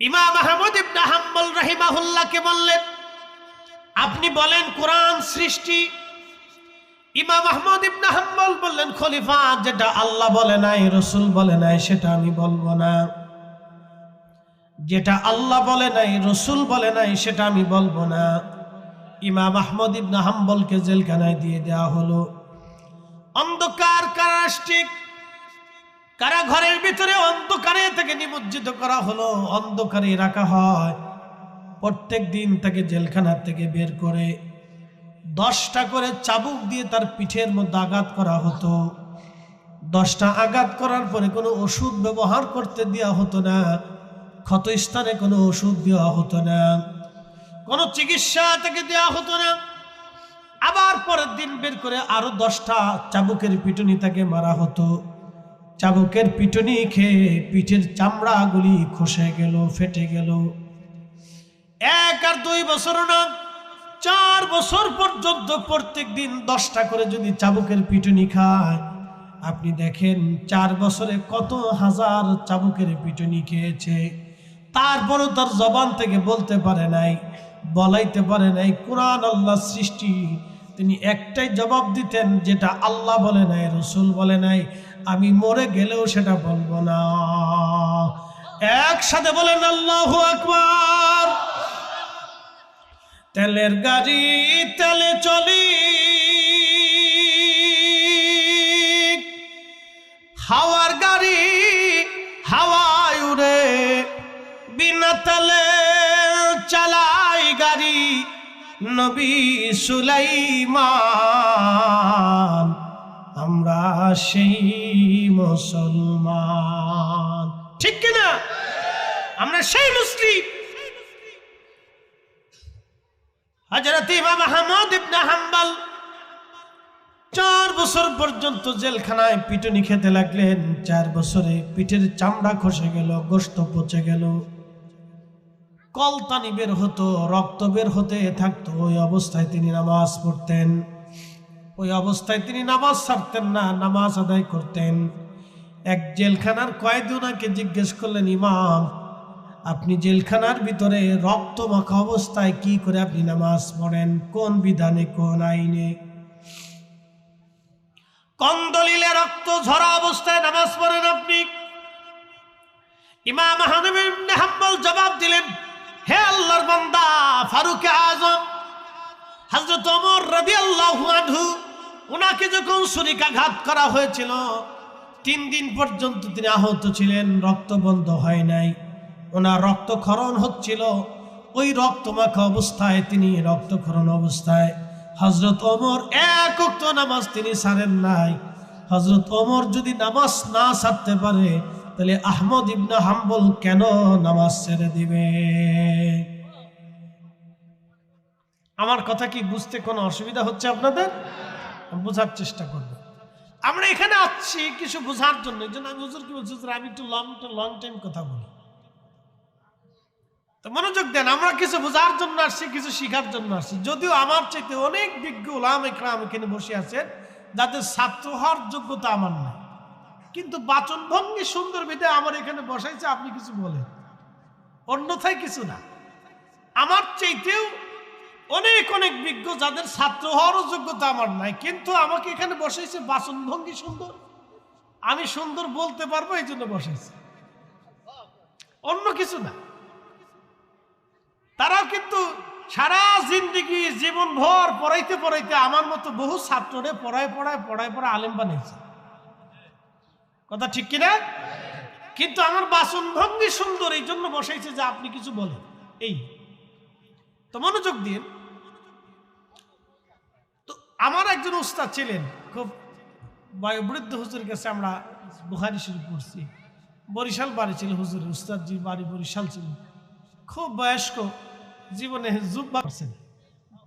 ইমাম আহমদ ইবনে হাম্বল রাহিমাহুল্লাহকে বললেন, আপনি বলেন কোরআন সৃষ্টি। ইমাম আহমদ ইবনে হাম্বল বললেন, খলিফা, যেটা আল্লাহ বলে নাই, রাসূল বলে নাই, সেটা আমি বলবো না। যেটা আল্লাহ বলে নাই, রাসূল বলে নাই, সেটা আমি বলবো না। ইমাম আহমদ ইবনে হাম্বলকে জেলখানায় দিয়ে দেওয়া হলো। অন্ধকার কারাষ্টিক কারাঘরের ভিতরে অন্ধকারে থেকে নিমজ্জিত করা হলো, অন্ধকারে রাখা হয়। প্রত্যেক দিন তাকে জেলখানা থেকে বের করে 10টা করে চাবুক দিয়ে তার পিঠের মধ্যে আঘাত করা হতো। 10টা আঘাত করার পরে কোনো ওষুধ ব্যবহার করতে দেওয়া হতো না, ক্ষত স্থানে কোনো ওষুধ দেওয়া হতো না, কোনো চিকিৎসা তাকে দেওয়া হতো না। আবার পরের দিন বের করে আরো 10টা চাবুকের পিটুনি তাকে মারা হতো। চাবুকের পিটুনি খেয়ে পিঠের চামড়াগুলি খসে গেল, ফেটে গেল। 1 আর 2 বছর না, 4 বছর পর্যন্ত প্রত্যেক দিন 10টা করে যদি চাবুকের পিটুনি খায়, আপনি দেখেন 4 বছরে কত হাজার চাবুকের পিটুনি খেয়েছে। তারপরও তার জবান থেকে বলতে পারে নাই, বলাইতে পারে নাই কোরআন আল্লাহ সৃষ্টি। তিনি একটাই জবাব দিতেন, যেটা আল্লাহ বলে নাই, রাসূল বলে নাই, আমি মরে গেলেও সেটা বলবো না। একসাথে বলেন আল্লাহু আকবার। তেলের গাড়ি তেলে চলি, হাওয়ার গাড়ি হাওয়ায় উড়ে, বিনা তেলে চালাই গাড়ি নবী সুলাইমান, আমরা সেই মুসলমান। ঠিক কিনা? আমরা সেই মুসলিম। হযরত ইমাম আহমদ ইবনে হাম্বল 4 বছর পর্যন্ত জেলখানায় পিটুনি খেতে লাগলেন। 4 বছরে পিঠের চামড়া খসে গেল, গোশত পচে গেল, কলতানি বের হতো, রক্ত বের হতে থাকতো। ওই অবস্থায় তিনি নামাজ পড়তেন, ওই অবস্থায় তিনি নামাজ ছাড়তেন না, নামাজ আদায় করতেন। এক জেলখানার কয়েদি ওনাকে জিজ্ঞেস করলেন, ইমাম, আপনি জেলখানার ভিতরে রক্ত মাখা অবস্থায় কি করে আপনি নামাজ পড়েন? কোন বিধানে, কোন আইনে, কোন দলিলে রক্ত ঝরা অবস্থায় নামাজ পড়েন আপনি? ইমাম আহমদ ইবনে হাম্বল জবাব দিলেন, হে আল্লাহর বান্দা ফারুক আজম হযরত ওমর রাদিয়াল্লাহু আনহু, ওনাকে যখন ছুরিকাঘাত করা হয়েছিল 3 দিন পর্যন্ত তিনি আহত ছিলেন, রক্ত বন্ধ হয় নাই, ওনার রক্তক্ষরণ হচ্ছিল। ওই রক্তমাখা অবস্থায়, তিনি রক্তক্ষরণ অবস্থায় হযরত ওমর 1 ওয়াক্ত নামাজ তিনি ছাড়েন নাই। হযরত ওমর যদি নামাজ না ছাড়তে পারে, তাহলে আহমদ ইবনে হাম্বল কেন নামাজ ছেড়ে দিবে? আমার কথা কি বুঝতে কোনো অসুবিধা হচ্ছে আপনাদের? বোঝার চেষ্টা করবেন। আমরা এখানে আসছি কিছু বোঝার জন্য। এই জন্য আমি হুজুর কি বলছি, আমি একটু লং টাইম কথা বলি, তো মনোযোগ দেন। আমরা কিছু বোঝার জন্য আসছি, কিছু শিখার জন্য আসছি। যদিও আমার চাইতে অনেক বিজ্ঞ উলামা ইকরাম এখানে বসে আছেন, যাদের ছাত্র হওয়ার যোগ্যতা আমার নাই, কিন্তু বাচন ভঙ্গি সুন্দর বিধে আমার এখানে বসাইছে, আপনি কিছু বলেন, অন্যথায় কিছু না। আমার চাইতেও অনেক অনেক বিজ্ঞ, যাদের ছাত্র হওয়ারও যোগ্যতা আমার নাই, কিন্তু আমাকে এখানে বসাইছে, বাচন ভঙ্গি সুন্দর, আমি সুন্দর বলতে পারবো, এই জন্য বসাইছে, অন্য কিছু না। তারাও কিন্তু সারা জিন্দেগি জীবন ভর পড়াইতে পড়াইতে আমার মতো বহু ছাত্ররে পড়ায় আলেম বানিয়েছে। কথা ঠিক কিনা? কিন্তু আমার বাচন ভঙ্গি সুন্দর, এই জন্য বসাইছে যে আপনি কিছু বলেন। এই তো মনোযোগ দিন। তো আমার একজন উস্তাদ ছিলেন, খুব বয়োবৃদ্ধ হুজুরের কাছে আমরা বুখারী শরীফ পড়ছি। বরিশাল বাড়ি ছিল হুজুরের, উস্তাদজির বাড়ি বরিশাল ছিল। খুব বয়স্ক, জীবনে জুব্বা করছেন।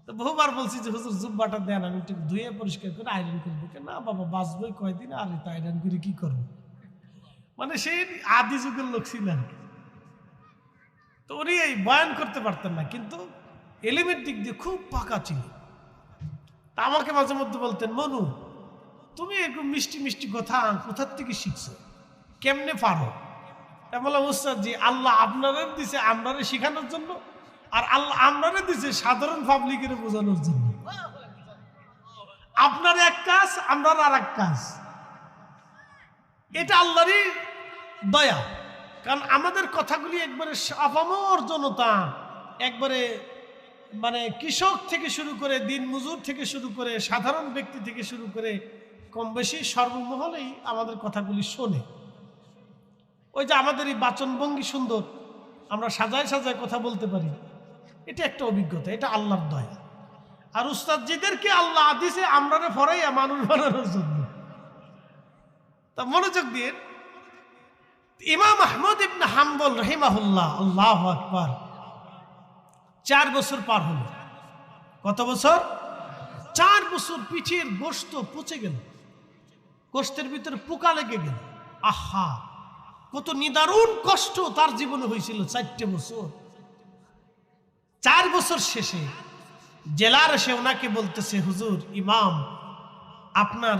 তো বহুবার বলছি যে হুজুর জুব্বাটা দেন, আমি একটু ধুয়ে পরিষ্কার করে আয়রন করবো। না বাবা, বাঁচবই কয়দিন, আর এটা আয়রন করে কি করবো? মানে সেই আদি যুগের লোক ছিলেন। তো উনি এই বয়ান করতে পারতেন না, কিন্তু এলিমের দিক দিয়ে খুব পাকা ছিল। তা আমাকে মাঝে মধ্যে বলতেন, মনু, তুমি এরকম মিষ্টি মিষ্টি কথা কোথার থেকে শিখছো, কেমনে পারো? বললাম উস্তাদ জি, আল্লাহ আপনারা দিছে আপনারা শেখানোর জন্য, আর আল্লাহ আপনারা দিছে সাধারণ পাবলিকের বোঝানোর জন্য। আপনার এক কাজ, আমরা আর এক কাজ। এটা আল্লাহরই দয়া, কারণ আমাদের কথাগুলি একবারে আপামর জনতা, একবারে মানে কৃষক থেকে শুরু করে দিন মজুর থেকে শুরু করে সাধারণ ব্যক্তি থেকে শুরু করে কম বেশি সর্বমহলেই আমাদের কথাগুলি শোনে। ওই যে আমাদের এই বাচনভঙ্গি সুন্দর, আমরা সাজায় সাজায় কথা বলতে পারি, এটা একটা অভিজ্ঞতা, এটা আল্লাহর দয়া। আর উস্তাদজিদেরকে আল্লাহ দিছে আমরা ফরাইয়া মানুষ বানানোর জন্য। তা মনোযোগ দিয়ে, ইমাম আহমদ ইবনে হাম্বল রাহিমাহুল্লাহ, আল্লাহু আকবার, 4 বছর পার হলো। কত বছর? 4 বছর। পিঠের গোশত পচে গেল, গোশতের ভিতরে পোকা লেগে গেল। আহা, কত নিদারুণ কষ্ট তার জীবনে হয়েছিল 4 বছর। 4 বছর শেষে জেলার এসে ওনাকে বলতেছে, হুজুর ইমাম, আপনার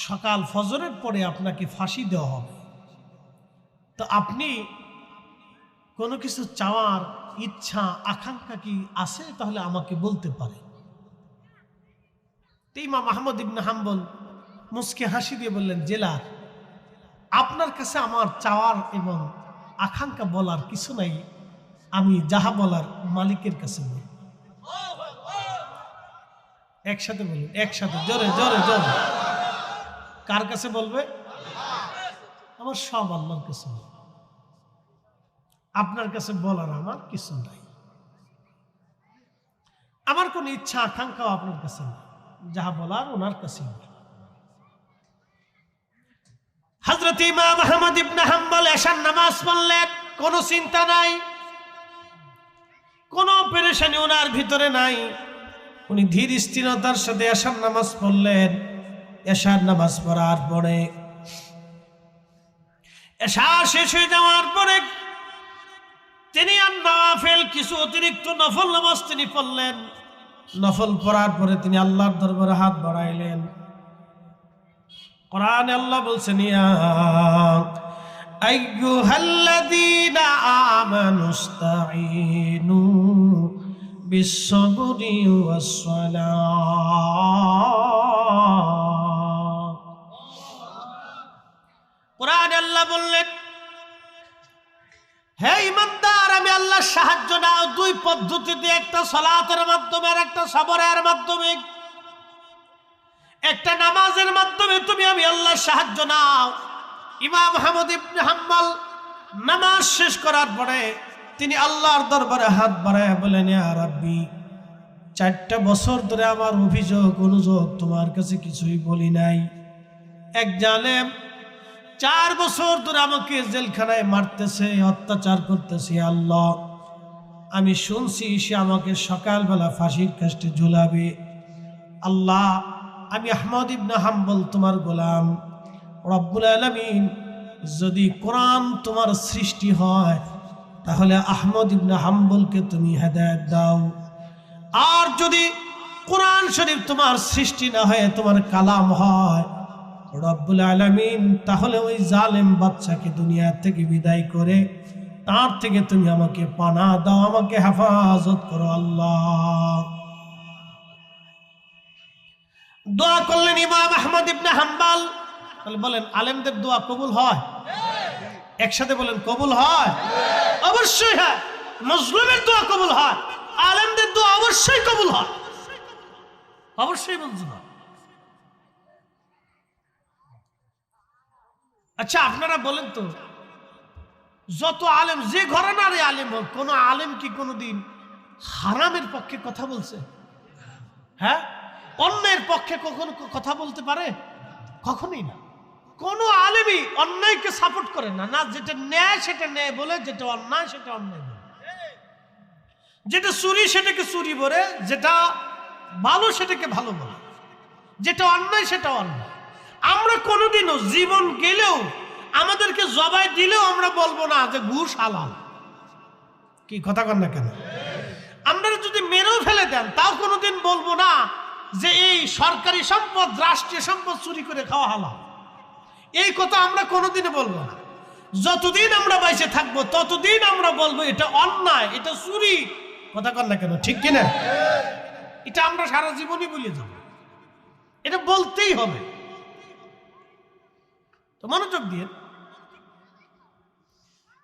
সকাল ফজরের পরে আপনাকে ফাঁসি দেওয়া হবে, তো আপনি কোনো কিছু চাওয়ার ইচ্ছা আকাঙ্ক্ষা কি আছে, তাহলে আমাকে বলতে পারেন। ইমাম আহমদ ইবনে হাম্বল মুস্কে হাসি দিয়ে বললেন, জেলার, আপনার কাছে আমার চাওয়ার এবং আকাঙ্ক্ষা বলার কিছু নাই, আমি যাহা বলার মালিকের কাছে বলি। একসাথে বলুন, একসাথে, জোরে জোরে জোরে। কার কাছে বলবে? আমার সব আল্লাহর কাছে। আপনার কাছে বলার আমার কিছু নাই, আমার কোন ইচ্ছা আকাঙ্ক্ষাও আপনার কাছে নেই, যাহা বলার ওনার কাছে। হযরত ইমাম আহমদ ইবনে হাম্বল এশার নামাজ পড়লেন, কোনো চিন্তা নাই, কোনো পেরেশানি ওনার ভিতরে নাই। উনি ধীর স্থিরতার সাথে এশার নামাজ পড়লেন। এশার নামাজ পড়ার পরে, এশা শেষ হয়ে যাওয়ার পরে তিনি আর নওয়াফিল কিছু অতিরিক্ত নফল নামাজ তিনি পড়লেন। নফল পড়ার পরে তিনি আল্লাহর দরবারে হাত বাড়াইলেন। কোরআনে আল্লাহ বলছেন, ইয়া আইয়ুহাল্লাযীনা আমানুস্তাঈনু বিস-সাবরি ওয়াস-সালাহ। কোরআনে আল্লাহ বললেন, হে ইমানদার, আমি আল্লাহর সাহায্য নাও 2 পদ্ধতিতে, একটা সালাতের মাধ্যমে আর একটা সবরের মাধ্যমে। একটা নামাজের মাধ্যমে তুমি আমি আল্লাহর সাহায্য নাও। ইমাম আহমদ ইবনে হাম্বল নামাজ শেষ করার পরে তিনি আল্লাহর দরবারে হাত বাড়ায় বলেন, ইয়া রাব্বি, 4টা বছর ধরে আমার অভিযোগ অনুযোগ তোমার কাছে কিছুই বলি নাই। এক জালেম 4 বছর ধরে আমাকে জেলখানায় মারতেছে, অত্যাচার করতেছে। আল্লাহ, আমি শুনছি সে আমাকে সকালবেলা ফাঁসির কাস্টে ঝুলাবে। আল্লাহ, আমি আহমদ ইবনে হাম্বল তোমার গোলাম, রব্বুল আলামিন, যদি কোরআন তোমার সৃষ্টি হয় তাহলে আহমদ ইবনে হাম্বলকে তুমি হেদায়েত দাও, আর যদি কোরআন শরীফ তোমার সৃষ্টি না হয়, তোমার কালাম হয় রব্বুল আলামিন, তাহলে ওই জালেম বাচ্চাকে দুনিয়া থেকে বিদায় করে তার থেকে তুমি আমাকে পানাহ দাও, আমাকে হেফাজত করো আল্লাহ। দোয়া করলেন ইমাম আহমদ ইবনে হাম্বল। তাহলে বলেন, আলেমদের দোয়া কবুল হয়? একসাথে বলেন, কবুল হয়? অবশ্যই হয়। মজলুমের দোয়া কবুল হয়, আলেমদের দোয়া অবশ্যই কবুল হয়, অবশ্যই মঞ্জুর হয়। আচ্ছা, আপনারা বলেন তো, যত আলেম, যে ঘরানারই আলেম হোক, কোন আলেম কি কোনোদিন হারামের পক্ষে কথা বলছে? হ্যাঁ, অন্যের পক্ষে কখনো কথা বলতে পারে? কখনোই না। কোন আলেমই অন্যায়কে সাপোর্ট করে না, না যেটা ন্যায় সেটা ন্যায় বলে, যেটা অন্যায় সেটা অন্যায় বলে, যেটা চুরি সেটাকে চুরি বলে, যেটা ভালো সেটাকে ভালো বলে, যেটা অন্যায় সেটা অন্যায়। আমরা কোনোদিনও জীবন গেলেও, আমাদেরকে জবাই দিলেও আমরা বলবো না যে ঘুষ হালাল। কি কথা কন না কেন? আমরা যদি মেরেও ফেলে দেন তাও কোনোদিন বলবো না যে এই সরকারি সম্পদ, রাষ্ট্রীয় সম্পদ চুরি করে খাওয়া হালাল। এই কথা আমরা কোনোদিনও বলবো না। যতদিন আমরা বাইসে থাকবো ততদিন আমরা বলবো এটা অন্যায়, এটা চুরি। কথা কন না কেন, ঠিক কিনা? এটা আমরা সারা জীবনই বলে যাব, এটা বলতেই হবে। তো মনোযোগ দিয়ে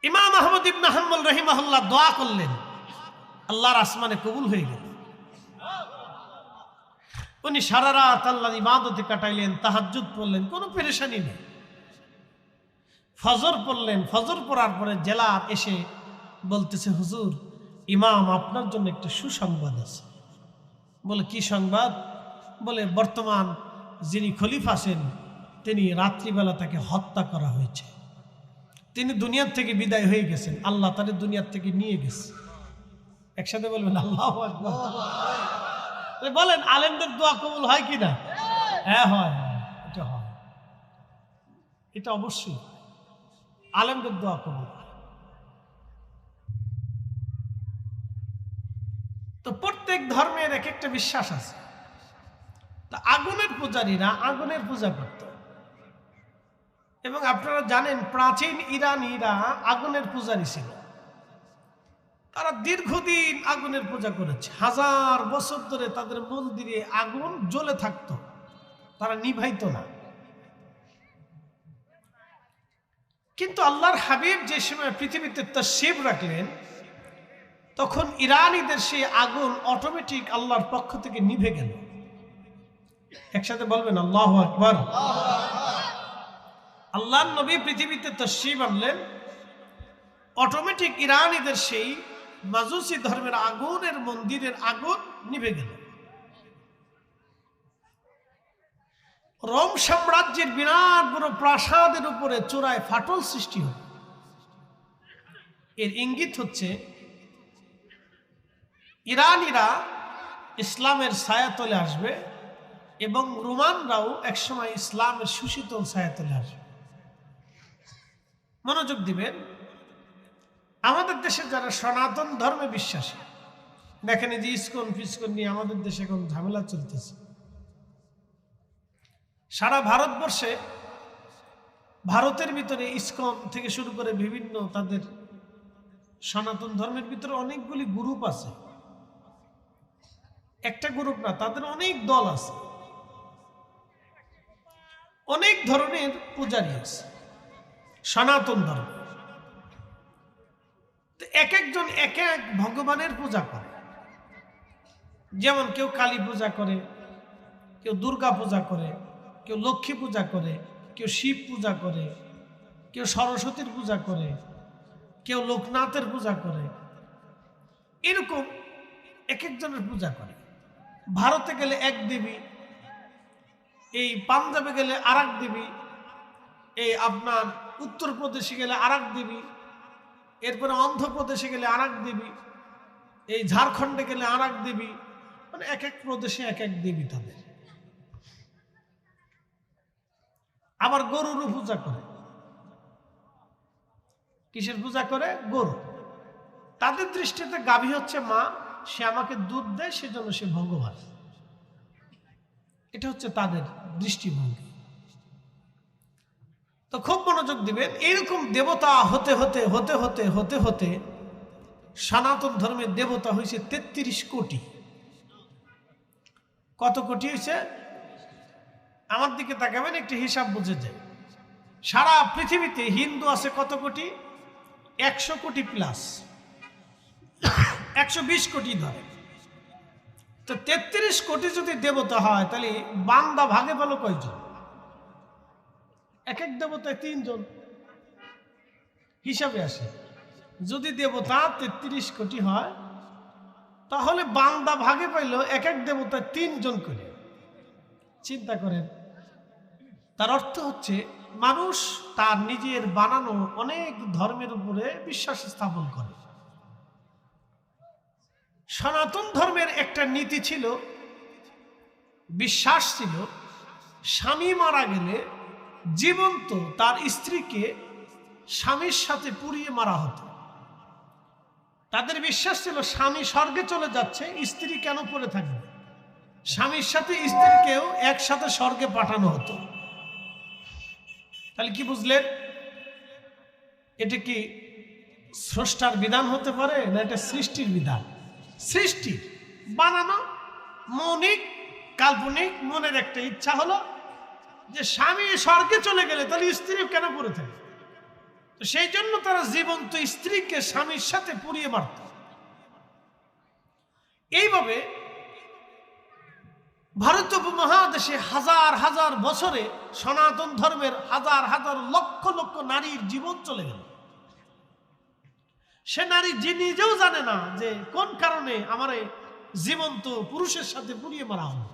ইমাম আহমদ ইবনে হাম্বল রাহিমাহুল্লাহ দোয়া করলেন, আল্লাহর আসমানে কবুল হয়ে গেল। উনি সারা রাত আল্লাহর ইবাদতে কাটাইলেন, তাহাজ্জুদ পড়লেন, কোনো পেরেশানি নেই। ফজর পড়লেন, ফজর পড়ার পরে জেলার এসে বলতেছে, হুজুর ইমাম আপনার জন্য একটা সুসংবাদ আছে। বলে কি সংবাদ? বলে বর্তমান যিনি খলিফা আছেন তিনি রাত্রিবেলা তাকে হত্যা করা হয়েছে, তিনি দুনিয়ার থেকে বিদায় হয়ে গেছেন, আল্লাহ তাকে দুনিয়ার থেকে নিয়ে গেছে। একসাথে বলবেন আল্লাহু আকবার। বলেন আলেমদের দোয়া কবুল হয় কিনা? হ্যাঁ হয়, এটা হয়, এটা অবশ্যই আলেমদের দোয়া কবুল। তো প্রত্যেক ধর্মের এক একটা বিশ্বাস আছে। তা আগুনের পূজারীরা আগুনের পূজা করত, এবং আপনারা জানেন প্রাচীন ইরানিরা আগুনের পূজারী ছিল। তারা দীর্ঘদিন আগুনের পূজা করেছে, 1000 বছর ধরে তাদের মন্দিরে আগুন জ্বলে থাকতো, তারা নিভাইত না। কিন্তু আল্লাহর হাবিব যে সময় পৃথিবীতে তাশরীফ রাখলেন, তখন ইরানিদের সেই আগুন অটোমেটিক আল্লাহর পক্ষ থেকে নিভে গেল। একসাথে বলবেন আল্লাহু আকবার। আল্লাহর নবী পৃথিবীতে তাশরীফ আনলেন, অটোমেটিক ইরানিদের সেই মাজুসি ধর্মের আগুনের মন্দিরের আগুন নিভে গেল। রোম সাম্রাজ্যের বিরাট বড় প্রাসাদের উপরে চূড়ায় ফাটল সৃষ্টি হল। এর ইঙ্গিত হচ্ছে ইরানিরা ইসলামের ছায়াতলে আসবে, এবং রোমানরাও একসময় ইসলামের সুশীতল ছায়াতলে আসবে। মনোযোগ দিবেন, আমাদের দেশে যারা সনাতন ধর্মে বিশ্বাসী, দেখেন এই যে ইসকন ফিসকন নিয়ে আমাদের দেশে এখন ঝামেলা চলতেছে। সারা ভারতবর্ষে, ভারতের ভিতরে ইসকন থেকে শুরু করে বিভিন্ন তাদের সনাতন ধর্মের ভিতরে অনেকগুলি গ্রুপ আছে। একটা গ্রুপ না, তাদের অনেক দল আছে, অনেক ধরনের পূজারী আছে সনাতন ধর্ম। এক একজন এক এক ভগবানের পূজা করে। যেমন কেউ কালী পূজা করে, কেউ দুর্গা পূজা করে, কেউ লক্ষ্মী পূজা করে, কেউ শিব পূজা করে, কেউ সরস্বতীর পূজা করে, কেউ লোকনাথের পূজা করে। এরকম এক একজনের পূজা করে। ভারতে গেলে এক দেবী, এই পাঞ্জাবে গেলে আর এক দেবী, এই আপনার উত্তরপ্রদেশে গেলে আর এক দেবী, এরপরে অন্ধ্রপ্রদেশে গেলে আর এক দেবী, এই ঝাড়খণ্ডে গেলে আর এক দেবী, মানে এক এক প্রদেশে এক এক দেবী তাদের। আবার গরুরও পূজা করে। কিসের পূজা করে? গরু। তাদের দৃষ্টিতে গাভী হচ্ছে মা, সে আমাকে দুধ দেয়, সেজন্য সে ভগবান। এটা হচ্ছে তাদের দৃষ্টিভঙ্গি। তো খুব মনোযোগ দিবেন, এইরকম দেবতা হতে হতে হতে হতে হতে হতে সনাতন ধর্মের দেবতা হয়েছে 33 কোটি। কত কোটি হয়েছে? আমার দিকে তাকাবেন, একটি হিসাব বুঝে যায়। সারা পৃথিবীতে হিন্দু আছে কত কোটি? 100 কোটি প্লাস, 120 কোটি ধরে। তো 33 কোটি যদি দেবতা হয়, তাহলে বান্দা ভাগে পেল কয়জন? এক এক দেবতায় 3 জন হিসাবে আসে। যদি দেবতা 33 কোটি হয়, তাহলে বান্দা ভাগে পাইল এক এক দেবতায় 3 জন করে। চিন্তা করেন, তার অর্থ হচ্ছে মানুষ তার নিজের বানানো অনেক ধর্মের উপরে বিশ্বাস স্থাপন করে। সনাতন ধর্মের একটা নীতি ছিল, বিশ্বাস ছিল, স্বামী মারা গেলে জীবন্ত তার স্ত্রীকে স্বামীর সাথে পুড়িয়ে মারা হতো। তাদের বিশ্বাস ছিল স্বামী স্বর্গে চলে যাচ্ছে, স্ত্রী কেন পড়ে থাকবে? স্বামীর সাথে স্ত্রীকেও একসাথে স্বর্গে পাঠানো হতো। তাহলে কি বুঝলেন? এটা কি স্রষ্টার বিধান হতে পারে, না এটা সৃষ্টির বিধান? সৃষ্টির, বানানো, মৌলিক কাল্পনিক। মনের একটা ইচ্ছা হলো যে স্বামী স্বর্গে চলে গেলে তাহলে স্ত্রী কেন পড়ে থাকে, তো সেই জন্য তারা জীবন্ত স্ত্রীকে স্বামীর সাথে পুড়িয়ে মারত। এইভাবে ভারত উপমহাদেশে হাজার হাজার বছরে সনাতন ধর্মের হাজার হাজার লক্ষ লক্ষ নারীর জীবন চলে গেল। সে নারী যে নিজেও জানে না যে কোন কারণে আমার জীবন্ত পুরুষের সাথে পুড়িয়ে মারা হলো।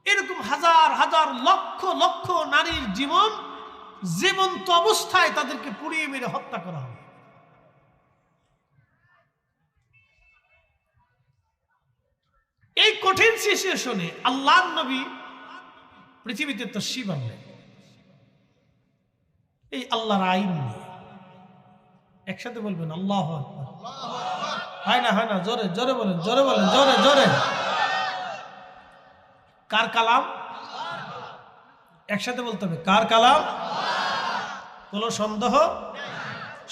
এরকম হাজার হাজার লক্ষ লক্ষ নারীর জীবন জীবন্ত অবস্থায় তাদেরকে পুড়িয়ে মেরে হত্যা করা হবে। এই কঠিন সিচুয়েশনে আল্লাহর নবী পৃথিবীতে তশরিফ আনলেন এই আল্লাহর আইন নিয়ে। একসাথে বলবেন আল্লাহু আকবার। হয় না, জোরে জোরে বলেন, জোরে বলেন, জোরে জোরে। কার কালাম? একসাথে বলতে হবে, কার কালাম? কোনো সন্দেহ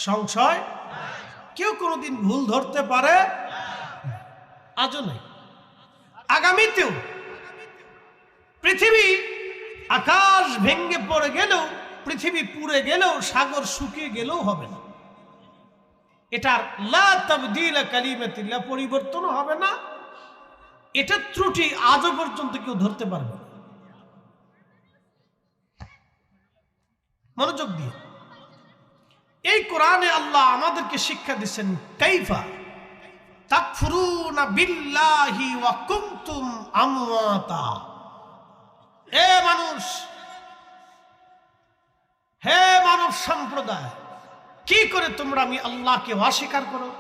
সংশয় কেউ কোনোদিন ভুল ধরতে পারে? আজও নেই, আগামীতেও। পৃথিবী আকাশ ভেঙ্গে পড়ে গেলেও, পৃথিবী পুড়ে গেলেও, সাগর শুকিয়ে গেলেও হবে না। এটার লা তাবদীলা কালিমাতিল্লাহ, পরিবর্তন হবে না। এটা ত্রুটি আজও পর্যন্ত কেউ ধরতে পারবে না। মনোযোগ দিয়ে এই কোরআনে আল্লাহ আমাদেরকে শিক্ষা দিচ্ছেন, কাইফা তাকফুরুনা বিল্লাহি ওয়া কুনতুম আমওয়াতা। হে মানুষ, হে মানব সম্প্রদায়, কি করে তোমরা আমি আল্লাহকে অস্বীকার করো,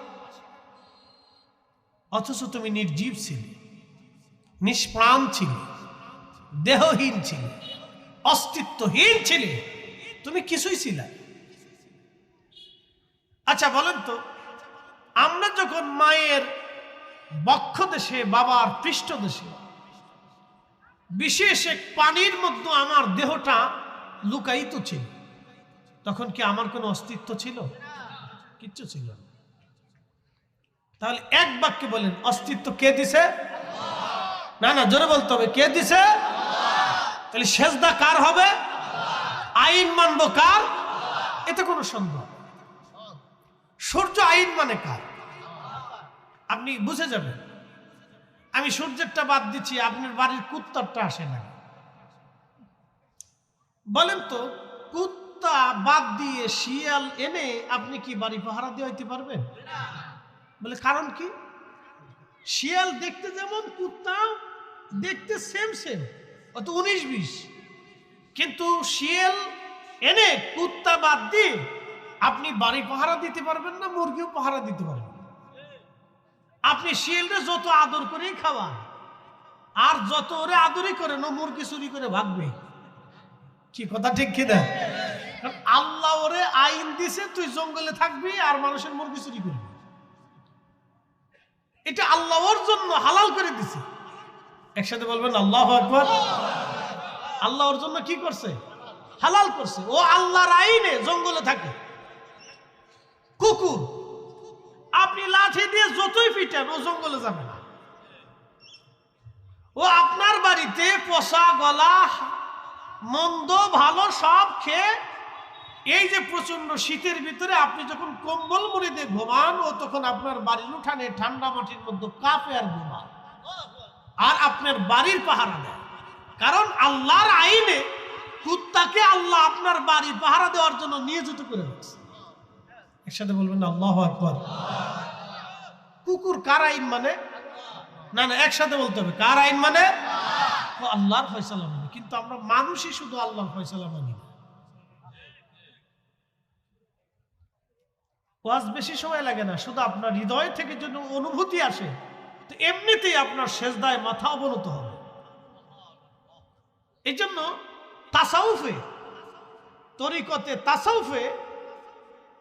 অথচ তুমি নির্জীব ছিলে, নিষ্প্রাণ ছিলে, দেহহীন ছিলে, অস্তিত্বহীন ছিলে, তুমি কিছুই ছিলে। আচ্ছা বলেন তো, আমরা যখন মায়ের বক্ষ দেশে, বাবার পৃষ্ঠদেশে বিশেষ এক পানির মধ্যে আমার দেহটা লুকায়িত ছিল, তখন কি আমার কোনো অস্তিত্ব ছিল? কিচ্ছু ছিল না। তাহলে এক বাক্যে বলেন, অস্তিত্ব কে দিছে? না, জোরে বলতে হবে, কে দিছে? তাহলে সেজদা কার হবে? আইন মানব কার? এতে কোনো সন্দেহ। সূর্য আইন মানে কার? আপনি বুঝে যাবেন। আমি সূর্যেরটা বাদ দিচ্ছি, আপনার বাড়ির কুত্তারটা আসে না। বলেন তো, কুত্তা বাদ দিয়ে শিয়াল এনে আপনি কি বাড়ি পাহারা দিয়ে হইতে পারবেন? বলে কারণ কি? শিয়াল দেখতে যেমন, কুত্তা দেখতে সেম সেম, অত 19-20। কিন্তু শিয়াল এনে কুত্তা বাদ দিয়ে আপনি বাড়ি পাহারা দিতে পারবেন না, মুরগিও পাহারা দিতে পারবেন। আপনি শিয়ালটা যত আদর করেই খাওয়ান, আর যত ওরে আদরই করেন, ও মুরগি চুরি করে ভাগবে। কি কথা ঠিক কিনা? আল্লাহ ওরে আইন দিছে, তুই জঙ্গলে থাকবি আর মানুষের মুরগি চুরি করবি। এটা আল্লাহ ওর জন্য হালাল করে দিছে। একসাথে বলবেন আল্লাহু আকবার। আল্লাহ ওর জন্য কি করছে? হালাল করছে। ও আল্লাহর আইনে জঙ্গলে থাকে। কুকুর আপনি লাঠি দিয়ে যতই পিটান, ও জঙ্গলে যাবে না। ও আপনার বাড়িতে পচা গলা মন্দ ভালো সব খেয়ে, এই যে প্রচন্ড শীতের ভিতরে আপনি যখন কম্বল মুড়ি দিয়ে ঘুমান, ও তখন আপনার বাড়ির উঠানে ঠান্ডা মাটির মধ্যে কাঁপে আর ঘুমান, আর আপনার বাড়ির পাহারা দেয়। কারণ আল্লাহর আইনে কুত্তাকে আল্লাহ আপনার বাড়ি পাহারা দেওয়ার জন্য নিয়োজিত করে রাখছে। একসাথে বলবেন আল্লাহু আকবার। কুকুর কার আইন মানে? না, একসাথে বলতে হবে, কার আইন মানে? আল্লাহর ফয়সালা মানে। কিন্তু আমরা মানুষই শুধু আল্লাহর ফয়সালা মানি না। ওয়াজ বেশি সময় লাগে না, শুধু আপনার হৃদয় থেকে যদি অনুভূতি আসে, তো এমনিতেই আপনার সেজদায় মাথা অবনত হবে। এই জন্য তাসাউফে, তরিকতে তাসাউফে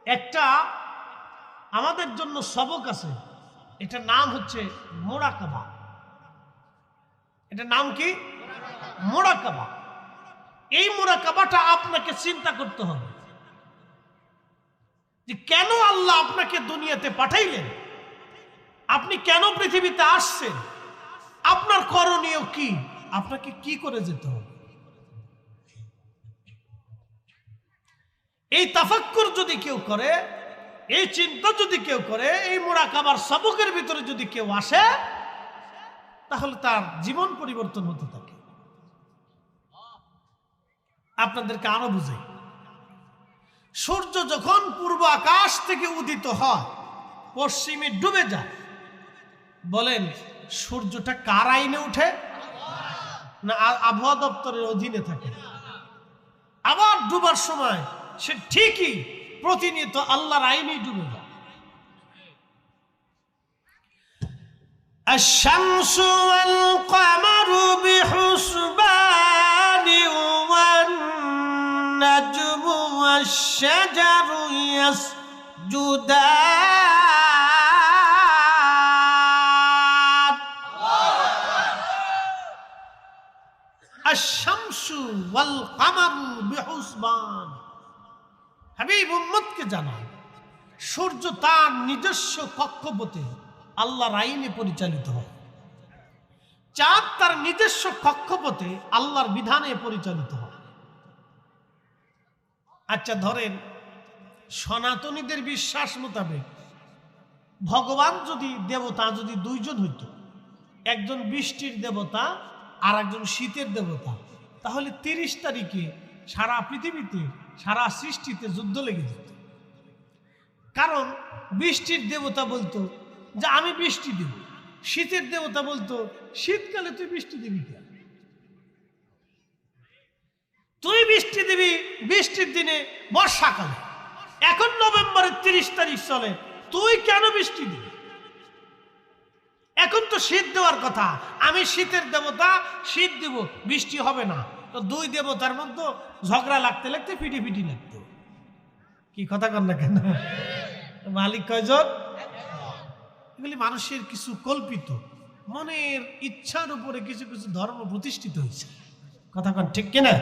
একটা আমাদের জন্য সবক আছে। এটার নাম হচ্ছে মুরাকাবা। এটার নাম কি? মুরাকাবা। এই মুরাকাবাটা আপনাকে চিন্তা করতে হবে যে কেন আল্লাহ আপনাকে দুনিয়াতে পাঠাইলেন, আপনি কেন পৃথিবীতে আসছেন, আপনার করণীয় কি, আপনাকে কি করে যেতে হবে। এই তাফাক্কুর যদি কেউ করে, এই চিন্তা যদি কেউ করে, এই মুরাকাবার সবকের ভিতরে যদি কেউ আসে, তাহলে তার জীবন পরিবর্তন হতে থাকে। আপনাদেরকে আরো বুঝাই, সূর্য যখন পূর্ব আকাশ থেকে উদিত হয়, পশ্চিমে ডুবে যায়, বলেন সূর্যটা কার আইনে উঠে? না আবহাওয়া দপ্তরের অধীনে থাকে? আবার ডুবার সময় সে ঠিকই প্রতিনিয়ত আল্লাহর আইনেই ডুবে যায়। الشمس والقمر بحسبان والنجم والشجر يسجدان الشمس والقمر بحسبان। হাবিব উম্মতকে জানায়, সূর্য তার নিজস্ব কক্ষপথে আল্লাহর আইনে পরিচালিত হয়, চাঁদ তার নিজস্ব কক্ষপথে আল্লাহর বিধানে পরিচালিত হয়। আচ্ছা ধরেন, সনাতনীদের বিশ্বাস মোতাবেক ভগবান যদি দেবতা যদি দুইজন হইত, একজন বৃষ্টির দেবতা আর একজন শীতের দেবতা, তাহলে 30 তারিখে সারা পৃথিবীতে সারা সৃষ্টিতে যুদ্ধ লেগে যেত। কারণ বৃষ্টির দেবতা বলতো যে আমি বৃষ্টি দেব, শীতের দেবতা বলতো শীতকালে তুই বৃষ্টি দিবি কেন, তুই বৃষ্টি দিবি বৃষ্টির দিনে বর্ষাকালে, এখন নভেম্বরের 30 তারিখ চলে, তুই কেন বৃষ্টি দিবি, এখন তো শীত দেওয়ার কথা, আমি শীতের দেবতা শীত দিব, বৃষ্টি হবে না। তো দুই দেবতার মধ্যে ঝগড়া লাগতে লাগতে ফিটি লাগতো। কি কথা কন না কেন? মালিক কয়জন? এগুলি মানুষের কিছু কল্পিত মনের ইচ্ছার উপরে কিছু কিছু ধর্ম প্রতিষ্ঠিত হয়েছে। কথা কন ঠিক কিনা?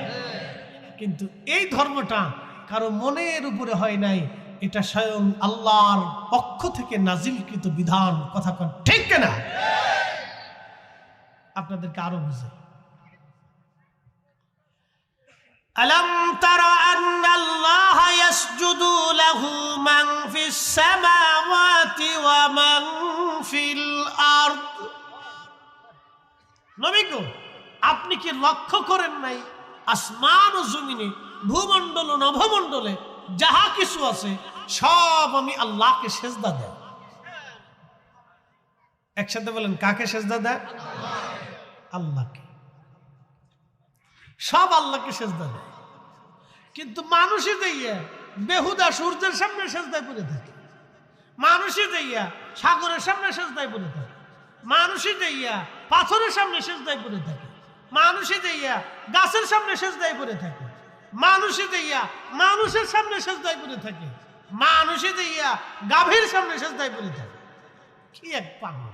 কিন্তু এই ধর্মটা কারো মনের উপরে হয় নাই, এটা স্বয়ং আল্লাহর পক্ষ থেকে নাজিলকৃত বিধান। কথা কন ঠিক কিনা? আপনাদেরকে আরো বুঝাই, ألم تر أن الله يسجد له من في السماوات ومن في الأرض। নবী গো, আপনি কি লক্ষ্য করেন নাই আসমান ও জমিনে, ভূমণ্ডল ও নভমণ্ডলে যাহা কিছু আছে সব আমি আল্লাহকে সেজদা দেয়। একসাথে বলেন, কাকে সেজদা দেয়? আল্লাহকে। সব আল্লাহকে সেজদা দেয়। কিন্তু মানুষই যাইয়া বেহুদা সূর্যের সামনে সেজদায় পড়ে থাকে, মানুষই যাইয়া সাগরের সামনে সেজদায় পড়ে থাকে, মানুষই যাইয়া পাথরের সামনে সেজদায় পড়ে থাকে, মানুষই যাইয়া গাছের সামনে সেজদায় পড়ে থাকে, মানুষই যাইয়া মানুষের সামনে সেজদায় পড়ে থাকে, মানুষই যাইয়া গাভীর সামনে সেজদায় পড়ে থাকে। কি এক পাগল!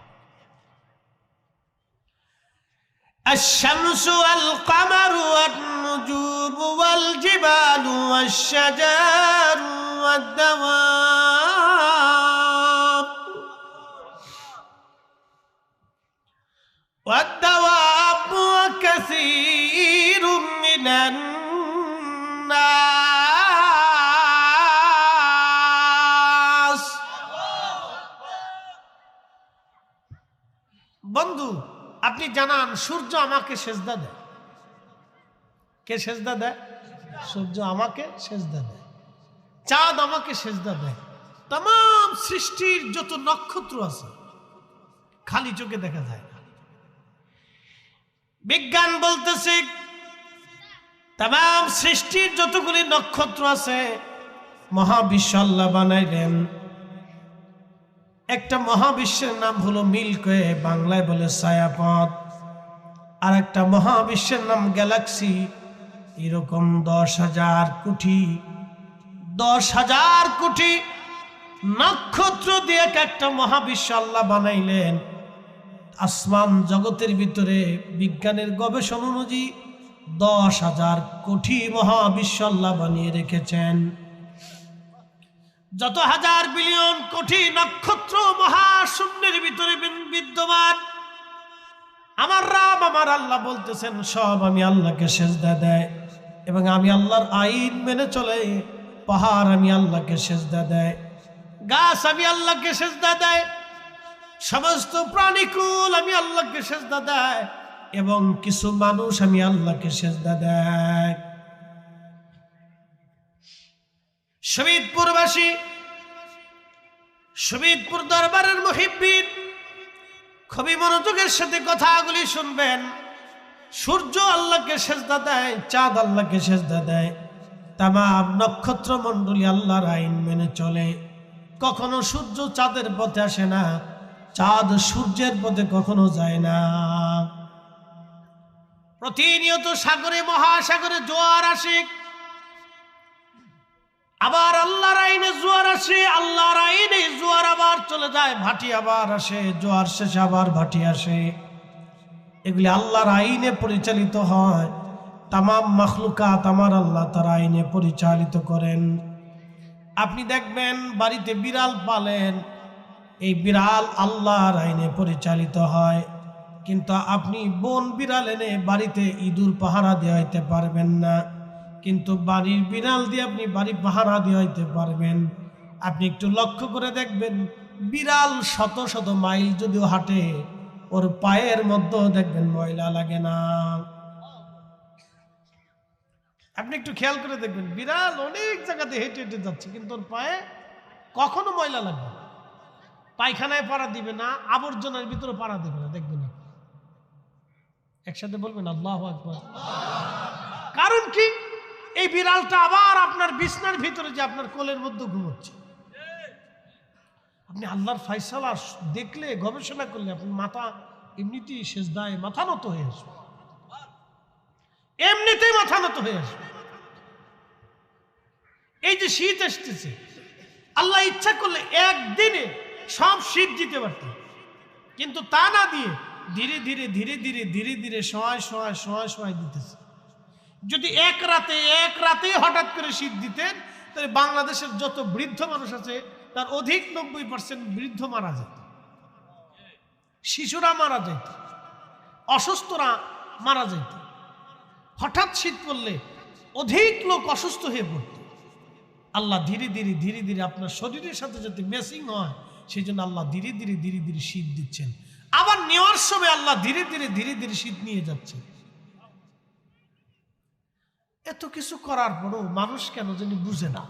الشمس والقمر والنجوم والجبال والشجر والدواب وكثير من الناس। বন্ধু, আপনি জানান সূর্য আমাকে সেজদা দেয়। কে সেজদা দেয়? সূর্য আমাকে সেজদা দেয়, চাঁদ আমাকে সেজদা দেয়। तमाम সৃষ্টির যত নক্ষত্র আছে খালি চোখে দেখা যায় না। বিজ্ঞান বলতেছে तमाम সৃষ্টির যতগুলি নক্ষত্র আছে মহাবিশ্ব আল্লাহ বানাইলেন। একটা মহাবিশ্বের নাম হলো মিল্কওয়ে, বাংলায় বলে ছায়াপথ, আর একটা মহাবিশ্বের নাম গ্যালাক্সি। এরকম 10,000 কোটি নক্ষত্র দিয়ে একটা মহাবিশ্ব আল্লাহ বানাইলেন। আসমান জগতের ভিতরে বিজ্ঞানের গবেষণা অনুযায়ী 10,000 কোটি মহাবিশ্ব আল্লাহ বানিয়ে রেখেছেন। যত হাজার বিলিয়ন কোটি নক্ষত্র মহাশূন্যের ভিতরে বিদ্যমান, আমার রাব আমার আল্লাহ বলতেছেন সব আমি আল্লাহকে সেজদা দেয়, এবং আমি আল্লাহর আইন মেনে চলে। পাহাড় আমি আল্লাহকে সেজদা দেয়, গাছ আমি আল্লাহকে সেজদা দেয়, সমস্ত প্রাণীকুল আমি আল্লাহকে সেজদা দেয়, এবং কিছু মানুষ আমি আল্লাহকে সেজদা দেয়। শহীদপুরবাসী, শহীদপুর দরবারের মুহিব্বিন খুবই মনোযোগের সাথে কথাগুলি শুনবেন। সূর্য আল্লাহকে সেজদা দেয়, চাঁদ আল্লাহকে সেজদা দেয়, তামাম নক্ষত্র মণ্ডলী আল্লাহর আইন মেনে চলে। কখনো সূর্য চাঁদের পথে আসে না, চাঁদ সূর্যের পথে কখনো যায় না। প্রতিনিয়ত সাগরে মহাসাগরে জোয়ার আসে, আবার আল্লাহর আইনে জোয়ার আসে, আল্লাহর আইনে জোয়ার আবার চলে যায়, ভাটি আবার আসে, জোয়ার শেষে আবার ভাটি আসে। এগুলি আল্লাহর আইনে পরিচালিত হয়। তামাম মাখলুকাত আমার আল্লাহ তার আইনে পরিচালিত করেন। আপনি দেখবেন বাড়িতে বিড়াল পালেন, এই বিড়াল আল্লাহর আইনে পরিচালিত হয়, কিন্তু আপনি বন বিড়াল এনে বাড়িতে ইঁদুর পাহারা দেওয়াইতে পারবেন না, কিন্তু বাড়ির বিড়াল দিয়ে আপনি বাড়ি পাহারা দেওয়াইতে পারবেন। আপনি একটু লক্ষ্য করে দেখবেন, বিড়াল শত শত মাইল যদিও হাঁটে, ওর পায়ের মধ্যেও দেখবেন ময়লা লাগে না। আপনি একটু খেয়াল করে দেখবেন, বিড়াল অনেক জায়গাতে হেঁটে হেঁটে যাচ্ছে, কিন্তু ওর পায়ে কখনো ময়লা লাগবে না, পায়খানায় পাড়া দিবে না, আবর্জনার ভিতরে পাড়া দিবে না, দেখবেন। একসাথে বলবেন আল্লাহু আকবার। কারণ কি? এই বিড়ালটা আবার আপনার বিছনার ভিতরে যে আপনার কোলের মধ্যে ঘুমোচ্ছে। আপনি আল্লাহর ফায়সালা দেখলে, গবেষণা করলে আপনি মাথা এমনিতেই সেজদায় মাথা নত হয়ে আসবে, এমনিতেই মাথা নত হয়ে আসবে। এই যে শীত আসতেছে, আল্লাহ ইচ্ছা করলে একদিনে সব শীত দিতে পারতেন, কিন্তু তা না দিয়ে ধীরে ধীরে ধীরে ধীরে ধীরে ধীরে সময় দিতেছে। যদি এক রাতে হঠাৎ করে শীত দিতেন, তাহলে বাংলাদেশের যত বৃদ্ধ মানুষ আছে তার অধিক 90% বৃদ্ধ মারা যেত, শিশুরা মারা যেত, অসুস্থরা মারা যেত। হঠাৎ শীত পড়লে অধিক লোক অসুস্থ হয়ে পড়ত। আল্লাহ ধীরে ধীরে ধীরে ধীরে আপনার শরীরের সাথে যাতে ম্যাচিং হয়, সেই জন্য আল্লাহ ধীরে ধীরে ধীরে ধীরে শীত দিচ্ছেন। আবার নেওয়ার সময় আল্লাহ ধীরে ধীরে ধীরে ধীরে শীত নিয়ে যাচ্ছে। এত কিছু করার পরও মানুষ কেন জানি বুঝে না,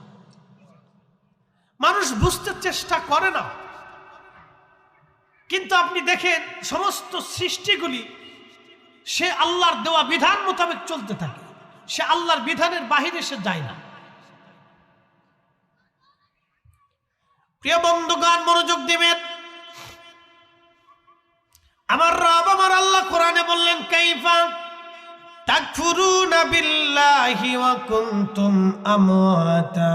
মানুষ বুঝতে চেষ্টা করে না। কিন্তু আপনি দেখেন সমস্ত সৃষ্টিগুলি সে আল্লাহর দেওয়া বিধান মোতাবেক চলতে থাকে, সে আল্লাহর বিধানের বাহিরে সে যায় না। প্রিয় বন্ধুগণ, মনোযোগ দিবেন। আমার রব আমার আল্লাহ কোরআনে বললেন, কাইফা তাকফুরুনা বিল্লাহি ওয়া কুনতুম আমওয়াতা।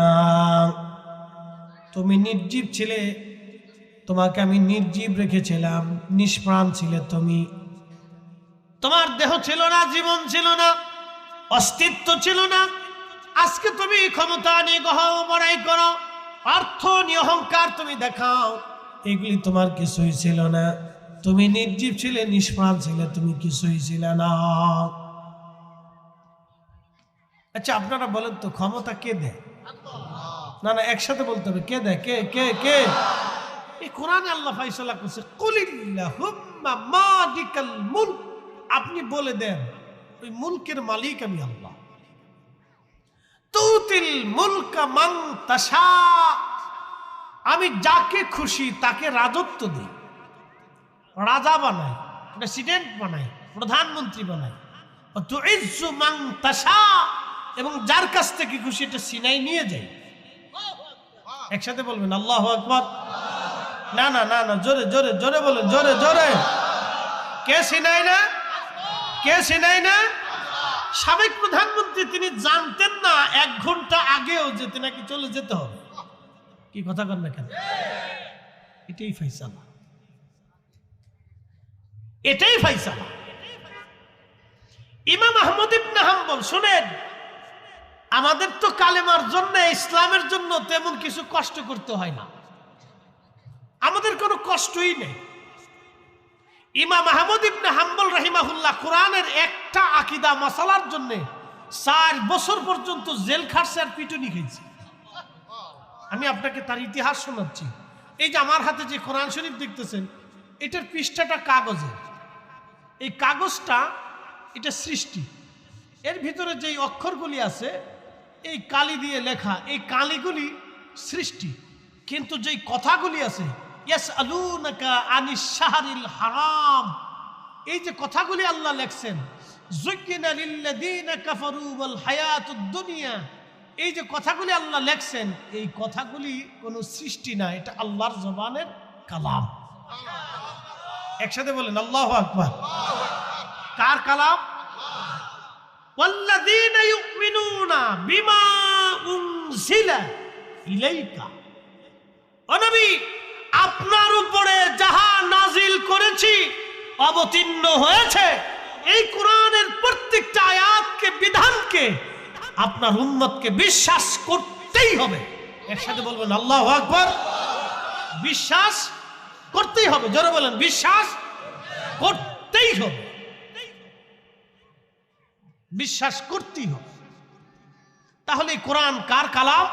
তুমি নির্জীব ছিলে, তোমাকে আমি নির্জীব রেখেছিলাম, নিষ্প্রাণ ছিলে তুমি, তোমার দেহ ছিল না, জীবন ছিল না, অস্তিত্ব ছিল না। আজকে তুমি ক্ষমতা নিয়ে বড়াই করো, অর্থ নিয়ে অহংকার তুমি দেখাও, এগুলি তোমার কিছুই ছিল না। তুমি নির্জীব ছিলে, নিষ্প্রাণ ছিলে, তুমি কিছুই ছিলে না। আচ্ছা, আপনারা বলেন তো, ক্ষমতা কে দেয়? না না, একসাথে বলতে হবে, কে দেয়? কে কে কে? এই কোরআনে আল্লাহ ফায়সালা করছে, কুলিল্লাহুম্মা মালিকাল মুলক। আপনি বলে দেন, ওই মুলকের মালিক আমি আল্লাহ। তুতিল মুলকা মান তাশা, আমি যাকে খুশি তাকে রাজত্ব দিই, রাজা বানাই, প্রেসিডেন্ট বানাই, প্রধানমন্ত্রী বানাই। তুইজ্জু মান তাশা, এবং যার কাছ থেকে খুশি এটা সিনাই নিয়ে যাই। একসাথে বলবেন আল্লাহু আকবার। না না না না, জোরে জোরে জোরে বলেন, জোরে জোরে। কে সিনাই না? কে সিনাই না? সাবেক প্রধানমন্ত্রী তিনি জানতেন না 1 ঘন্টা আগেও যেতে নাকি চলে যেতে হবে। কি কথা কন না কেন? এটাই ফায়সালা, এটাই ফায়সালা। ইমাম আহমদ ইবনে হাম্বল, শুনেন, আমাদের তো কালেমার জন্য, ইসলামের জন্য তেমন কিছু কষ্ট করতে হয় না, আমাদের কোনো কষ্টই নেই। ইমাম আহমদ ইবনে হাম্বল রাহিমাহুল্লাহ কোরআনের একটা আকীদা মাসালার জন্য 4 বছর পর্যন্ত জেল খাটছে আর পিটুনি খেয়েছে। আমি আপনাকে তার ইতিহাস শোনাচ্ছি। এই যে আমার হাতে যে কোরআন শরীফ দেখতেছেন, এটার পৃষ্ঠাটা কাগজের। এই কাগজটা এটা সৃষ্টি, এর ভিতরে যেই অক্ষরগুলি আছে এই কালি দিয়ে লেখা, এই কালিগুলি সৃষ্টি। কিন্তু যেই কথাগুলি আছে, ইয়াসআলুনাকা আনিশ শাহরিল হারাম, এই যে কথাগুলি আল্লাহ লেখছেন, যুজ্জিনা লিল্লাযীনা কাফারু ওয়াল হায়াতুদ দুনিয়া, এই যে কথাগুলি আল্লাহ লেখছেন, এই কথাগুলি কোনো সৃষ্টি না, এটা আল্লাহর জবানের কালাম। একসাথে বলেন আল্লাহু আকবার। কার কালাম? ওয়াল্লাযীনা ইউমিনুনা বিমা উনজিলা ইলাইকা, ও নবী আপনার উপরে যাহা নাজিল করেছি, অবতীর্ণ হয়েছে, এই কোরআনের প্রত্যেকটা আয়াতকে, বিধানকে আপনার উম্মতকে বিশ্বাস করতেই হবে। একসাথে বলবেন আল্লাহু আকবার। বিশ্বাস করতেই হবে, জোরে বলেন বিশ্বাস করতেই হবে, বিশ্বাস করতেই হবে। তাহলে কোরআন কার কালাম?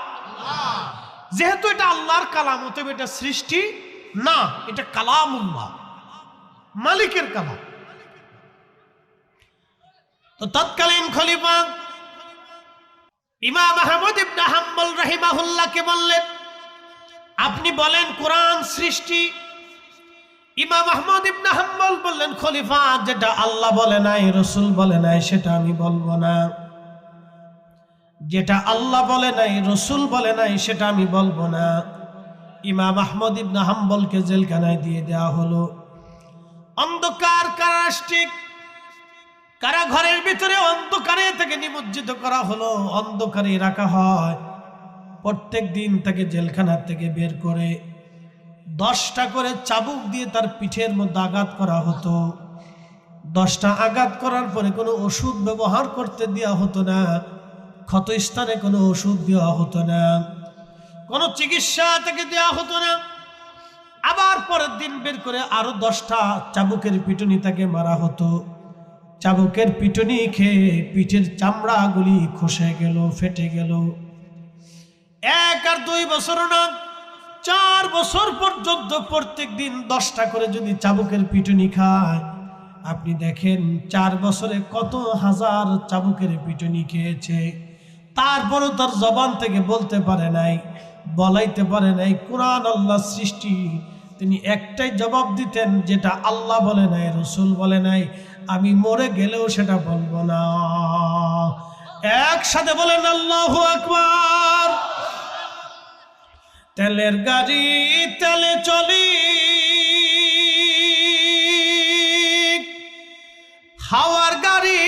যেহেতু এটা আল্লাহর কালাম, অতএব এটা সৃষ্টি না, এটা কালামুল্লাহ, মালিকের কালাম। তো তৎকালীন খলিফা ইমাম আহমদ ইবনে হাম্বল রাহিমাহুল্লাহকে বললেন, আপনি বলেন কোরআন সৃষ্টি। ইমাম আহমদ ইবনে হাম্বল বললেন, খলিফা যেটা আল্লাহ বলে নাই, রাসূল বলে নাই, সেটা আমি বলবো না। যেটা আল্লাহ বলে নাই, রাসূল বলে নাই, সেটা আমি বলবো না। ইমাম আহমদ ইবনে হাম্বলকে জেলখানায় দিয়ে দেওয়া হলো। অন্ধকার কারাষ্টিক কারাঘরের ভিতরে অন্ধকারে থেকে নিমজ্জিত করা হলো, অন্ধকারে রাখা হয়। প্রত্যেক দিন তাকে জেলখানা থেকে বের করে 10টা করে চাবুক দিয়ে তার পিঠের মধ্যে আঘাত করা হতো। 10টা আঘাত করার পরে কোনো ওষুধ ব্যবহার করতে দেওয়া হতো না, ক্ষত স্থানে কোনো ওষুধ দেওয়া হতো না, কোনো চিকিৎসা তাকে দেওয়া হতো না। আবার পরের দিন বের করে আরো 10টা চাবুকের পিটুনি তাকে মারা হতো। চাবুকের পিটুনি খেয়ে পিঠের চামড়াগুলি খসে গেল, ফেটে গেল। 1 আর 2 বছর না, 4 বছর পর্যন্ত প্রত্যেক দিন 10টা করে যদি চাবুকের পিটুনি খায়, আপনি দেখেন 4 বছরে কত হাজার চাবুকের পিটুনি খেয়েছে। তারপরও তার জবান থেকে বলতে পারে নাই, বলাইতে পারে নাই কোরআন আল্লাহ সৃষ্টি। তিনি একটাই জবাব দিতেন, যেটা আল্লাহ বলে নাই, রাসূল বলে নাই, আমি মরে গেলেও সেটা বলবো না। একসাথে বলেন আল্লাহু আকবার। তেলের গাড়ি তেলে চলি, হাওয়ার গাড়ি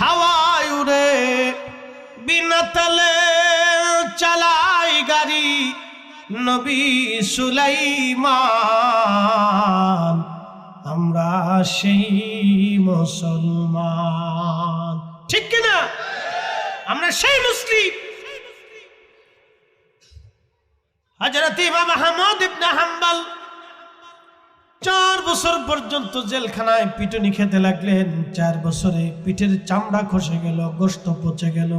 হাওয়ায় উড়ে, বিনা তেলে চালাই গাড়ি নবী সুলাইমান, আমরা সেই মুসলমান। ঠিক কিনা? আমরা সেই মুসলিম। হযরত ইমাম আহমদ ইবনে হাম্বল 4 বছর পর্যন্ত জেলখানায় পিটুনি খেতে লাগলেন। 4 বছরে পিঠের চামড়া খসে গেল, গোশত পচে গেল,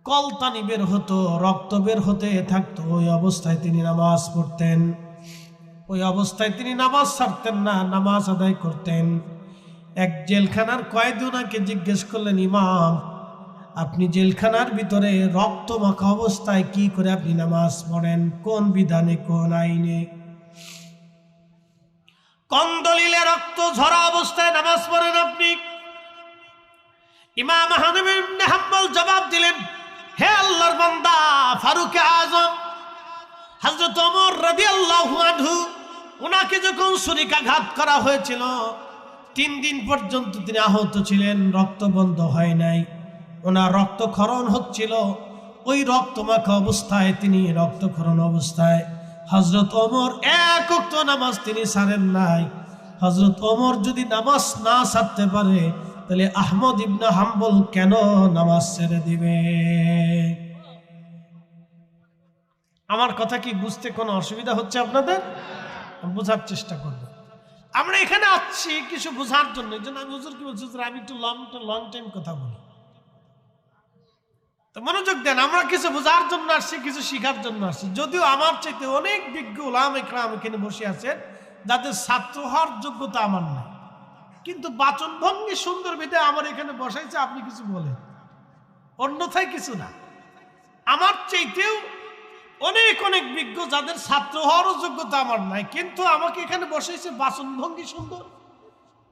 কলতানি বের হতো, রক্ত বের হতে থাকতো। ওই অবস্থায় তিনি নামাজ পড়তেন, ওই অবস্থায় তিনি নামাজ ছাড়তেন না, নামাজ আদায় করতেন। এক জেলখানার কয়েদি ওনাকে জিজ্ঞেস করলেন, ইমাম আপনি জেলখানার ভিতরে রক্ত মাখা অবস্থায় কি করে আপনি নামাজ পড়েন? কোন বিধানে, কোন আইনে, কোন দলিলে রক্ত ঝরা অবস্থায় নামাজ পড়েন আপনি? ইমাম আহমদ ইবনে হাম্বল জবাব দিলেন, হে আল্লাহর বান্দা ফারুক আজম হযরত ওমর রাদিয়াল্লাহু আনহু, ওনাকে যখন ছুরিকাঘাত করা হয়েছিল 3 দিন পর্যন্ত তিনি আহত ছিলেন, রক্ত বন্ধ হয় নাই, ওনার রক্তক্ষরণ হচ্ছিল। ওই রক্তমাখা অবস্থায়, তিনি রক্তক্ষরণ অবস্থায় হযরত ওমর 1 ওয়াক্ত নামাজ তিনি ছাড়েন নাই। হযরত ওমর যদি নামাজ না ছাড়তে পারে, তাহলে আহমদ ইবনে হাম্বল কেন নামাজ ছেড়ে দিবে? আমার কথা কি বুঝতে কোনো অসুবিধা হচ্ছে আপনাদের? বোঝার চেষ্টা করব। আমরা এখানে আসছি কিছু বোঝার জন্য। এই জন্য আমি হুজুর কি বলছি, হুজুর আমি একটু লং টাইম কথা বলি, তো মনোযোগ দেন। আমরা কিছু বোঝার জন্য আসছি, কিছু শিখার জন্য আসছি। যদিও আমার চাইতে অনেক বিজ্ঞ উলামা ইকরাম এখানে বসে আছেন যাদের ছাত্র হওয়ার যোগ্যতা আমার নাই, কিন্তু বাচন ভঙ্গি সুন্দর বিধে আমার এখানে বসাইছে, আপনি কিছু বলেন, অন্যথায় কিছু না। আমার চাইতেও অনেক অনেক বিজ্ঞ যাদের ছাত্র হওয়ারও যোগ্যতা আমার নাই, কিন্তু আমাকে এখানে বসাইছে, বাচন ভঙ্গি সুন্দর,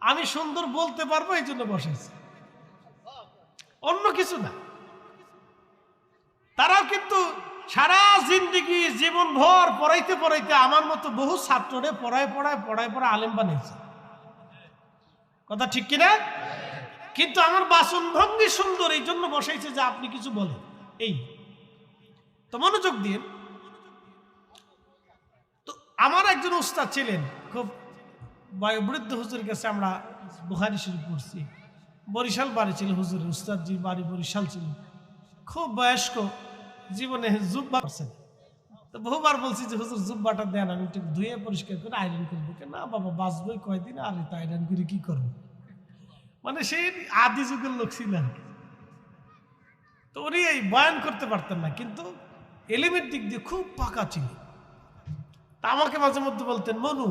আমি সুন্দর বলতে পারবো, এই জন্য বসাইছে, অন্য কিছু না। তারাও কিন্তু সারা জিন্দিগি জীবন ভর পড়াইতে পড়াইতে আমার মতো বহু ছাত্ররে পড়ায় আলেম বানিয়েছে, কথা ঠিক কিনা? কিন্তু আমার বাচন ভঙ্গি সুন্দর, এই জন্য বসাইছে যে আপনি কিছু বলেন। এই তো মনোযোগ দিন। তো আমার একজন উস্তাদ ছিলেন, খুব বয়োবৃদ্ধ হুজুরের কাছে আমরা বুখারী শরীফ পড়ছি। বরিশাল বাড়ি ছিল হুজুরের, উস্তাদজির বাড়ি বরিশাল ছিল, খুব বয়স্ক, জীবনে জুব্বা করছেন। তো বহুবার বলছি যে হুজুর জুব্বাটা দেন, আমি একটু ধুয়ে পরিষ্কার করে আয়রন করবো। না বাবা, বাঁচবই কয়দিন, আর এটা আয়রন করে কি করবো? মানে সেই আদি যুগের লোক ছিলেন। তো উনি এই বয়ান করতে পারতেন না, কিন্তু এলিমের দিক দিয়ে খুব পাকা ছিল। তা আমাকে মাঝে মধ্যে বলতেন, মনু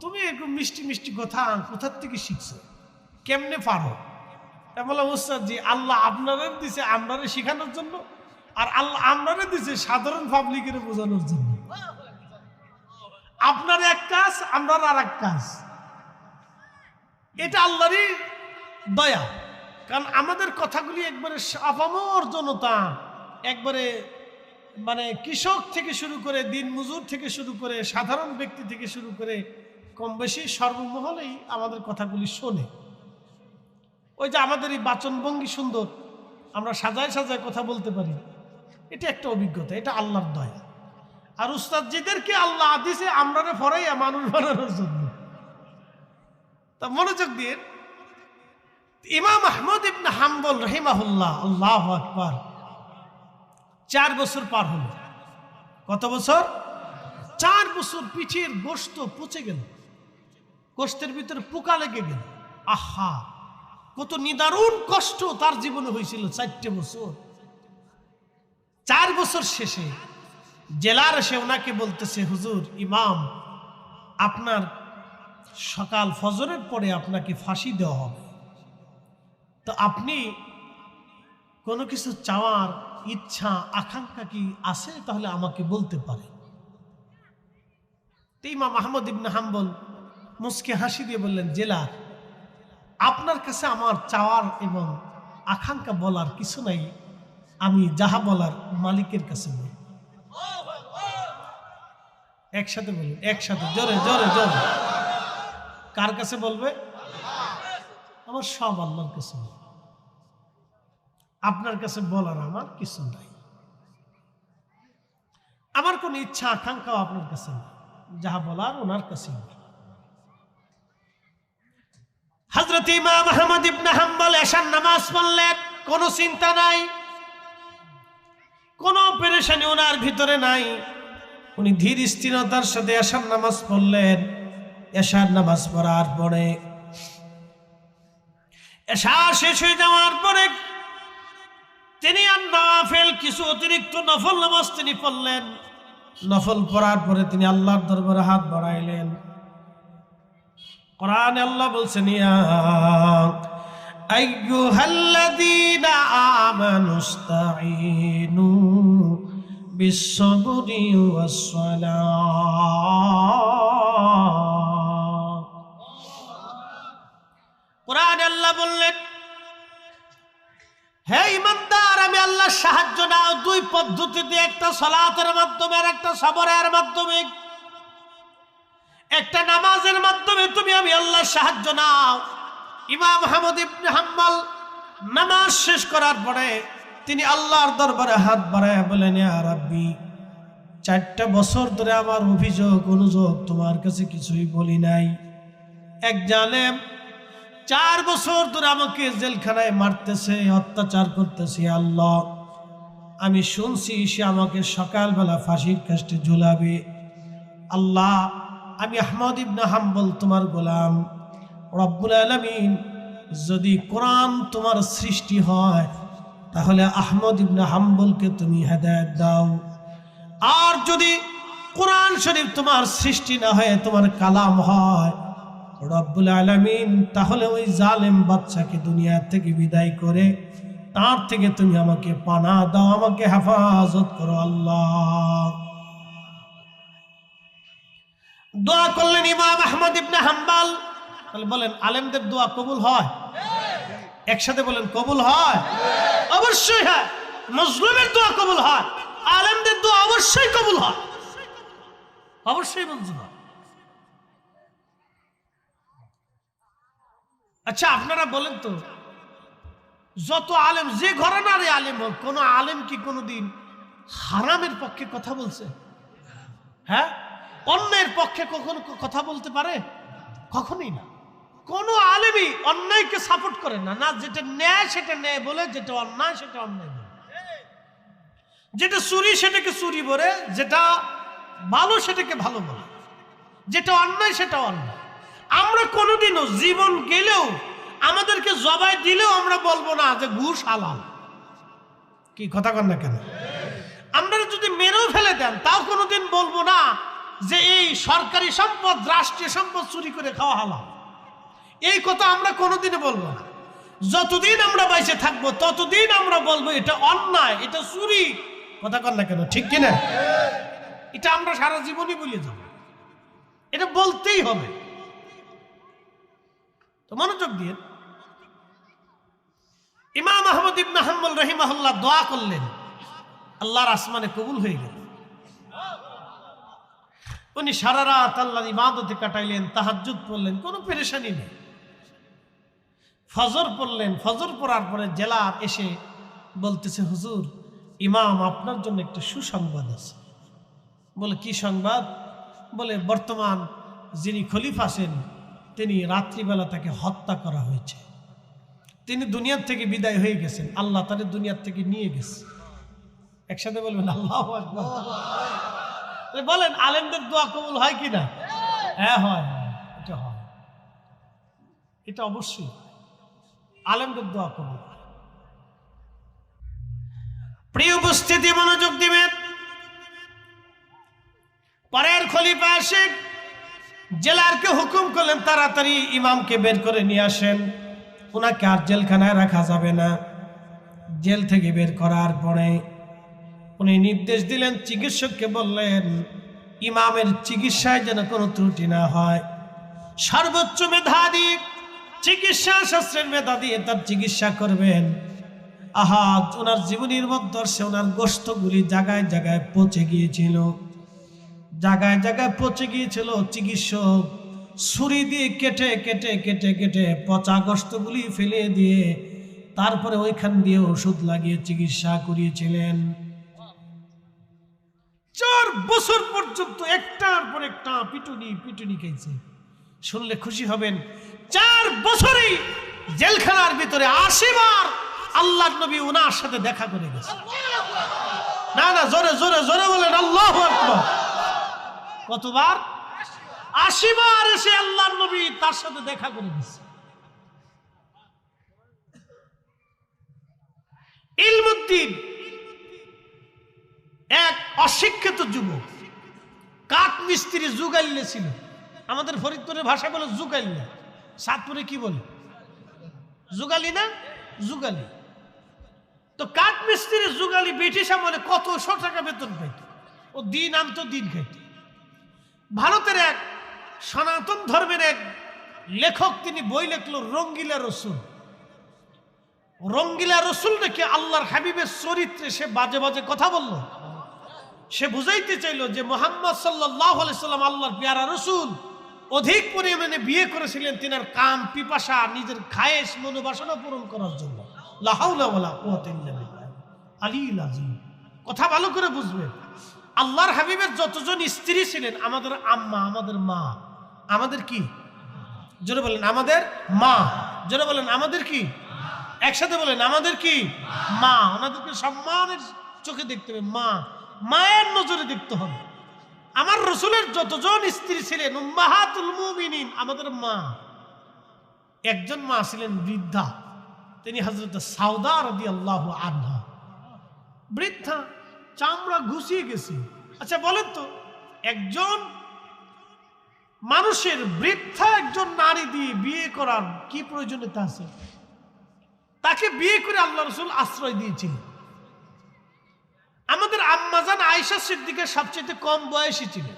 তুমি এরকম মিষ্টি মিষ্টি কথা কোথার থেকে শিখছো, কেমনে পারো? তা বললাম, উস্তাদজি আল্লাহ আপনারা দিছে আপনারা শেখানোর জন্য, আর আল্লাহ আপনারা দিছে সাধারণ পাবলিকের বোঝানোর জন্য। আপনার এক কাজ, আমরা আর এক কাজ, এটা আল্লাহরই দয়া। কারণ আমাদের কথাগুলি একবারে আপামর জনতা, একবারে মানে কৃষক থেকে শুরু করে দিন মজুর থেকে শুরু করে সাধারণ ব্যক্তি থেকে শুরু করে কম বেশি সর্বমহলেই আমাদের কথাগুলি শোনে। ওই যে আমাদের এই বাচনভঙ্গি সুন্দর, আমরা সাজায় সাজায় কথা বলতে পারি, এটা একটা অভিজ্ঞতা, এটা আল্লাহর দয়া। আর উস্তাদজিদেরকে আল্লাহ দিছে আমরা ফরাইয়া মানুষ বানানোর জন্য। তা মনোযোগ দিয়ে, ইমাম আহমদ ইবনে হাম্বল রাহিমাহুল্লাহ, আল্লাহু আকবার, 4 বছর পার হলো। কত বছর? 4 বছর। পিঠের গোশত পচে গেল, গোশতের ভিতরে পোকা লেগে গেল। আহা, কত নিদারুণ কষ্ট তার জীবনে হয়েছিল 4 বছর। 4 বছর শেষে জেলার এসে ওনাকে বলতেছে, হুজুর ইমাম, আপনার সকাল ফজরের পরে আপনাকে ফাঁসি দেওয়া হবে, তো আপনি কোনো কিছু চাওয়ার ইচ্ছা আকাঙ্ক্ষা কি আছে, তাহলে আমাকে বলতে পারে। তো ইমাম আহমদ ইবনে হাম্বল মুস্কে হাসি দিয়ে বললেন, জেলার, আপনার কাছে আমার চাওয়ার এবং আকাঙ্ক্ষা বলার কিছু নাই, আমি যাহা বলার মালিকের কাছে বলি। একসাথে বলুন, একসাথে, জোরে জোরে জোরে। কার কাছে বলবে? আমার সব আল্লাহর কাছে। আপনার কাছে বলার আমার কিছু নাই, আমার কোন ইচ্ছা আকাঙ্ক্ষাও আপনার কাছে নেই, যাহা বলার ওনার কাছে। হযরত ইমাম আহমদ ইবনে হাম্বল এশার নামাজ পড়লেন, কোনো চিন্তা নাই, কোনো পেরেশানি ওনার ভিতরে নাই। উনি ধীর স্থিরতার সাথে এশার নামাজ পড়লেন। এশার নামাজ পড়ার পরে, এশা শেষ হয়ে যাওয়ার পরে তিনি আর নফল কিছু অতিরিক্ত নফল নামাজ তিনি পড়লেন। নফল পড়ার পরে তিনি আল্লাহর দরবারে হাত বাড়াইলেন। কোরআনে আল্লাহ বলছেন, ইয়া আইয়ুহাল্লাযীনা আমানুস্তাঈনু বিস-সাবরি ওয়াস-সালাহ। কোরআনে আল্লাহ বললেন, হে ইমানদার, আমি আল্লাহর সাহায্য নাও 2 পদ্ধতিতে, একটা সালাতের মাধ্যমে আর একটা সবরের মাধ্যমে। একটা নামাজের মাধ্যমে তুমি আমি আল্লাহর সাহায্য নাও। ইমাম আহমদ ইবনে হাম্বল নামাজ শেষ করার পরে তিনি আল্লাহর দরবারে হাত বাড়ায় বলেন, ইয়া রাব্বি, 4টা বছর ধরে আমার অভিযোগ অনুযোগ তোমার কাছে কিছুই বলি নাই। এক জালেম 4 বছর ধরে আমাকে জেলখানায় মারতেছে, অত্যাচার করতেছে। আল্লাহ, আমি শুনছি সে আমাকে সকালবেলা ফাঁসির কাস্টে ঝুলাবে। আল্লাহ, আমি আহমদ ইবনে হাম্বল তোমার গোলাম। রব্বুল আলামিন, যদি কোরআন তোমার সৃষ্টি হয় তাহলে আহমদ ইবনে হাম্বলকে তুমি হেদায়েত দাও। আর যদি কোরআন শরীফ তোমার সৃষ্টি না হয়, তোমার কালাম হয় রব্বুল আলামিন, তাহলে ওই জালেম বাদশাকে দুনিয়া থেকে বিদায় করে তার থেকে তুমি আমাকে পানা দাও, আমাকে হেফাজত করো আল্লাহ। দোয়া করলেন ইমাম আহমদ ইবনে হাম্বল। তাহলে বলেন, আলেমদের দোয়া কবুল হয়? একসাথে বলেন, কবুল হয়? অবশ্যই হয়। মজলুমের দোয়া কবুল হয়, আলেমদের দোয়া অবশ্যই কবুল হয়, অবশ্যই মঞ্জুর হয়। আচ্ছা, আপনারা বলেন তো, যত আলেম, যে ঘরানারই আলেম হোক, কোন আলেম কি কোনোদিন হারামের পক্ষে কথা বলছে? হ্যাঁ, অন্যের পক্ষে কখনো কথা বলতে পারে? কখনোই না। কোন আলেমই অন্যায়কে সাপোর্ট করে না। না, যেটা ন্যায় সেটা ন্যায় বলে, যেটা অন্যায় সেটা অন্যায় বলে, যেটা চুরি সেটাকে চুরি বলে, যেটা ভালো সেটাকে ভালো বলে, যেটা অন্যায় সেটা অন্যায়। আমরা কোনোদিনও জীবন গেলেও, আমাদেরকে জবাই দিলেও আমরা বলবো না যে ঘুষ হালাল। কি কথা কন না কেন? আমরা যদি মেরেও ফেলে দেন তাও কোনোদিন বলবো না যে এই সরকারি সম্পদ, রাষ্ট্রীয় সম্পদ চুরি করে খাওয়া হালাল। এই কথা আমরা কোনোদিনও বলবো না। যতদিন আমরা বাইসে থাকবো ততদিন আমরা বলবো এটা অন্যায়, এটা চুরি। কথা কন না কেন? ঠিক কিনা? এটা আমরা সারা জীবনই বলে যাব, এটা বলতেই হবে। তো মনোযোগ দিয়ে ইমাম আহমদ ইবনে হাম্বল রাহিমাহুল্লাহ দোয়া করলেন, আল্লাহর আসমানে কবুল হয়ে গেল। উনি সারা রাত আল্লাহর ইবাদতে কাটাইলেন, তাহাজ্জুদ পড়লেন, কোনো পেরেশানি নেই। ফজর পড়লেন, ফজর পড়ার পরে জেলার এসে বলতেছে, হুজুর, ইমাম আপনার জন্য একটা সুসংবাদ আছে। বলে, কি সংবাদ? বলে, বর্তমান যিনি খলিফা আছেন তিনি রাত্রিবেলা তাকে হত্যা করা হয়েছে। তিনি দুনিয়ার থেকে বিদায় হয়ে গেছেন, আল্লাহ তাদের দুনিয়ার থেকে নিয়ে গেছে। একসাথে বলবেন আল্লাহু আকবার। বলেন, আলেমদের দোয়া কবুল হয় কিনা? হ্যাঁ, হয়, এটা হয়, এটা অবশ্যই আলেমদের দোয়া কবুল হয়। প্রিয় উপস্থিতি, মনোযোগ দিবেন। পরের খলিফা এসে জেলারকে হুকুম করলেন, তাড়াতাড়ি ইমামকে বের করে নিয়ে আসেন, ওনাকে আর জেলখানায় রাখা যাবে না। জেল থেকে বের করার পরে উনি নির্দেশ দিলেন, চিকিৎসককে বললেন ইমামের চিকিৎসায় যেন কোনো ত্রুটি না হয়, সর্বোচ্চ মেধা দিয়ে, চিকিৎসা শাস্ত্রের মেধা দিয়ে তার চিকিৎসা করবেন। আহা, ওনার জীবনীর মধ্যে ওনার গোশতগুলি জায়গায় জায়গায় পচে গিয়েছিল, জায়গায় জায়গায় পচে গিয়েছিল। চিকিৎসক ছুরি দিয়ে কেটে কেটে কেটে কেটে পচা গোশতগুলি ফেলে দিয়ে তারপরে ওইখান দিয়ে ওষুধ লাগিয়ে চিকিৎসা করিয়েছিলেন। 4 বছর পর্যন্ত একটার পর একটা পিটুনি পিটুনি খেয়েছে। শুনলে খুশি হবেন, 4 বছরই জেলখানার ভিতরে 80 বার আল্লাহর নবী ওনার সাথে দেখা করে গেছে। না না, জোরে জোরে জোরে বলেন আল্লাহু আকবার। কতবার? 80 বার এসে আল্লাহর নবী তার সাথে দেখা করে গেছে। ইলমুদ্দিন এক অশিক্ষিত যুবক, কাঠ মিস্ত্রি, জুগাইলে ছিল। আমাদের ফরিদপুরের ভাষায় বলে জুগাইল্লা, সাতপুরে কি বলে? জুগালি না, জুগালি। তো কাঠ মিস্ত্রি জুগালি ব্রিটিশ আমলে কত 100 টাকা বেতন পাইত, ও দিন আনতো, দিন খাইত। ভারতের এক সনাতন ধর্মের এক লেখক, তিনি বই লিখলো রঙ্গিলা রসুল। রঙ্গিলা রসুল দেখে আল্লাহর হাবিবের চরিত্রে সে বাজে বাজে কথা বলল। সে বুঝাইতে চাইলো যে মুহাম্মদ সাল্লাল্লাহু আলাইহি সাল্লাম আল্লাহর পেয়ারা রসুল, অধিক পরিমাণে বিয়ে করেছিলেন তিনার কাম পিপাসা, নিজের খায়েশ মনোবাসনা পূরণ করার জন্য। লা হাওলা ওয়ালা কুওয়াতা ইল্লা বিল্লাহ আলিয়্যিল আযীম। কথা ভালো করে বুঝবেন, আল্লাহর হাবিবের যতজন স্ত্রী ছিলেন, আমাদের আম্মা, আমাদের মা, আমাদের কি, জোরে বলেন, আমাদের মা। যারা বলেন আমাদের কি, একসাথে বলেন আমাদের কি মা। ওনাদেরকে সম্মানের চোখে দেখতে হবে, মা, মায়ের নজরে দেখতে হবে। আমার রসুলের যতজন স্ত্রী ছিলেন উম্মাহাতুল মুমিনিন, আমাদের মা। একজন মা ছিলেন বৃদ্ধা, তিনি হযরত সাউদা রাদিয়াল্লাহু আনহা। বৃদ্ধা, চামড়া ঘুষিয়ে গেছে। আচ্ছা বলেন তো, একজন মানুষের বৃদ্ধা একজন নারী দিয়ে বিয়ে করার কি প্রয়োজনীয়তা আছে? তাকে বিয়ে করে আল্লাহ রসুল আশ্রয় দিয়েছিলেন। আমাদের আম্মাজান আয়েশা সিদ্দিকা সবচেয়ে কম বয়সী ছিলেন,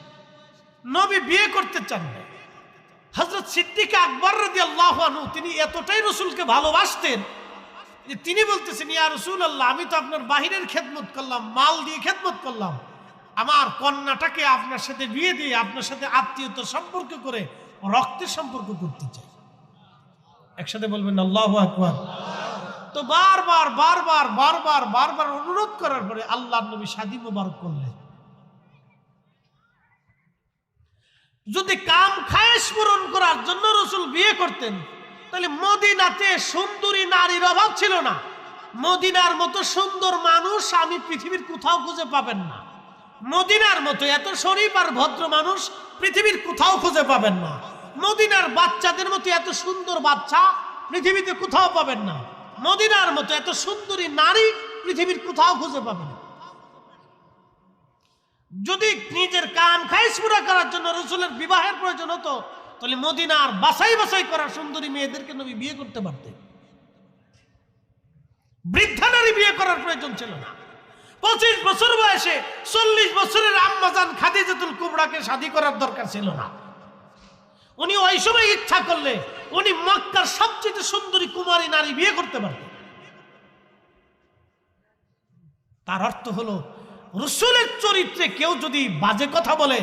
নবী বিয়ে করতে চান না। হযরত সিদ্দিক আকবর রাদিয়াল্লাহু আনহু তিনি এতটাই রসুলকে ভালোবাসতেন যে তিনি বলতেছেন, ইয়া রাসূলুল্লাহ, আমি তো আপনার বাহিরের খেদমত করলাম, মাল দিয়ে খেদমত করলাম, আমার কন্যাটাকে আপনার সাথে বিয়ে দিয়ে আপনার সাথে আত্মীয়তার সম্পর্ক করে রক্তের সম্পর্ক করতে চাই। একসাথে বলবেন আল্লাহু আকবার। তো বারবার বারবার বারবার বারবার অনুরোধ করার পরে আল্লাহর নবী শাদী মোবারক করলেন। যদি কাম খায়েশ পূরণ করার জন্য রসুল বিয়ে করতেন, তাহলে মদিনাতে সুন্দরী নারীর অভাব ছিল না। মদিনার মতো সুন্দর মানুষ আমি পৃথিবীর কোথাও খুঁজে পাবেন না। মদিনার মতো এত শরীফ আর ভদ্র মানুষ পৃথিবীর কোথাও খুঁজে পাবেন না। মদিনার বাচ্চাদের মতো এত সুন্দর বাচ্চা পৃথিবীতে কোথাও পাবেন না। মদিনার মতো এত সুন্দরী নারী পৃথিবীর কোথাও খুঁজে পাবেন না। যদি নিজের কাম খাইশ পুরা করার জন্য রসুলের বিবাহের প্রয়োজন হতো, তাহলে মদিনার বাছাই বাছাই করা সুন্দরী মেয়েদেরকে নবী বিয়ে করতে পারতেন। বৃদ্ধা নারী বিয়ে করার প্রয়োজন ছিল না। 25 বছর বয়সে 40 বছরের আম্মাজান খাদিজাতুল কুবরাকে শাদী করার দরকার ছিল না। উনি ওই সময় ইচ্ছা করলে উনি মক্কার সবচেয়ে সুন্দরী কুমারী নারী বিয়ে করতে পারতেন। তার অর্থ হলো, রসুলের চরিত্রে কেউ যদি বাজে কথা বলে,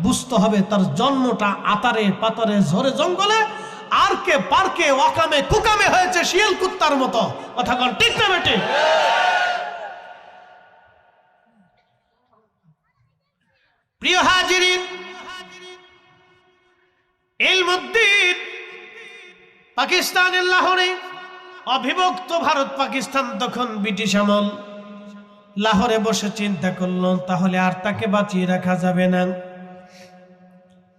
বুঝতে হবে তার জন্মটা আতারে পাতারে ঝরে জঙ্গলে, আর কে পার্কে ওয়াকামে কুকামে হয়েছে শিয়াল কুত্তার মতো। কথা কন ঠিক না বেটে? প্রিয় হাজিরিন, ইলমুদ্দিন পাকিস্তানের লাহোরে, অবিভক্ত ভারত পাকিস্তান তখন ব্রিটিশ আমল। লাহোরে বসে চিন্তা করল, তাহলে আর তাকে বাঁচিয়ে রাখা যাবে না,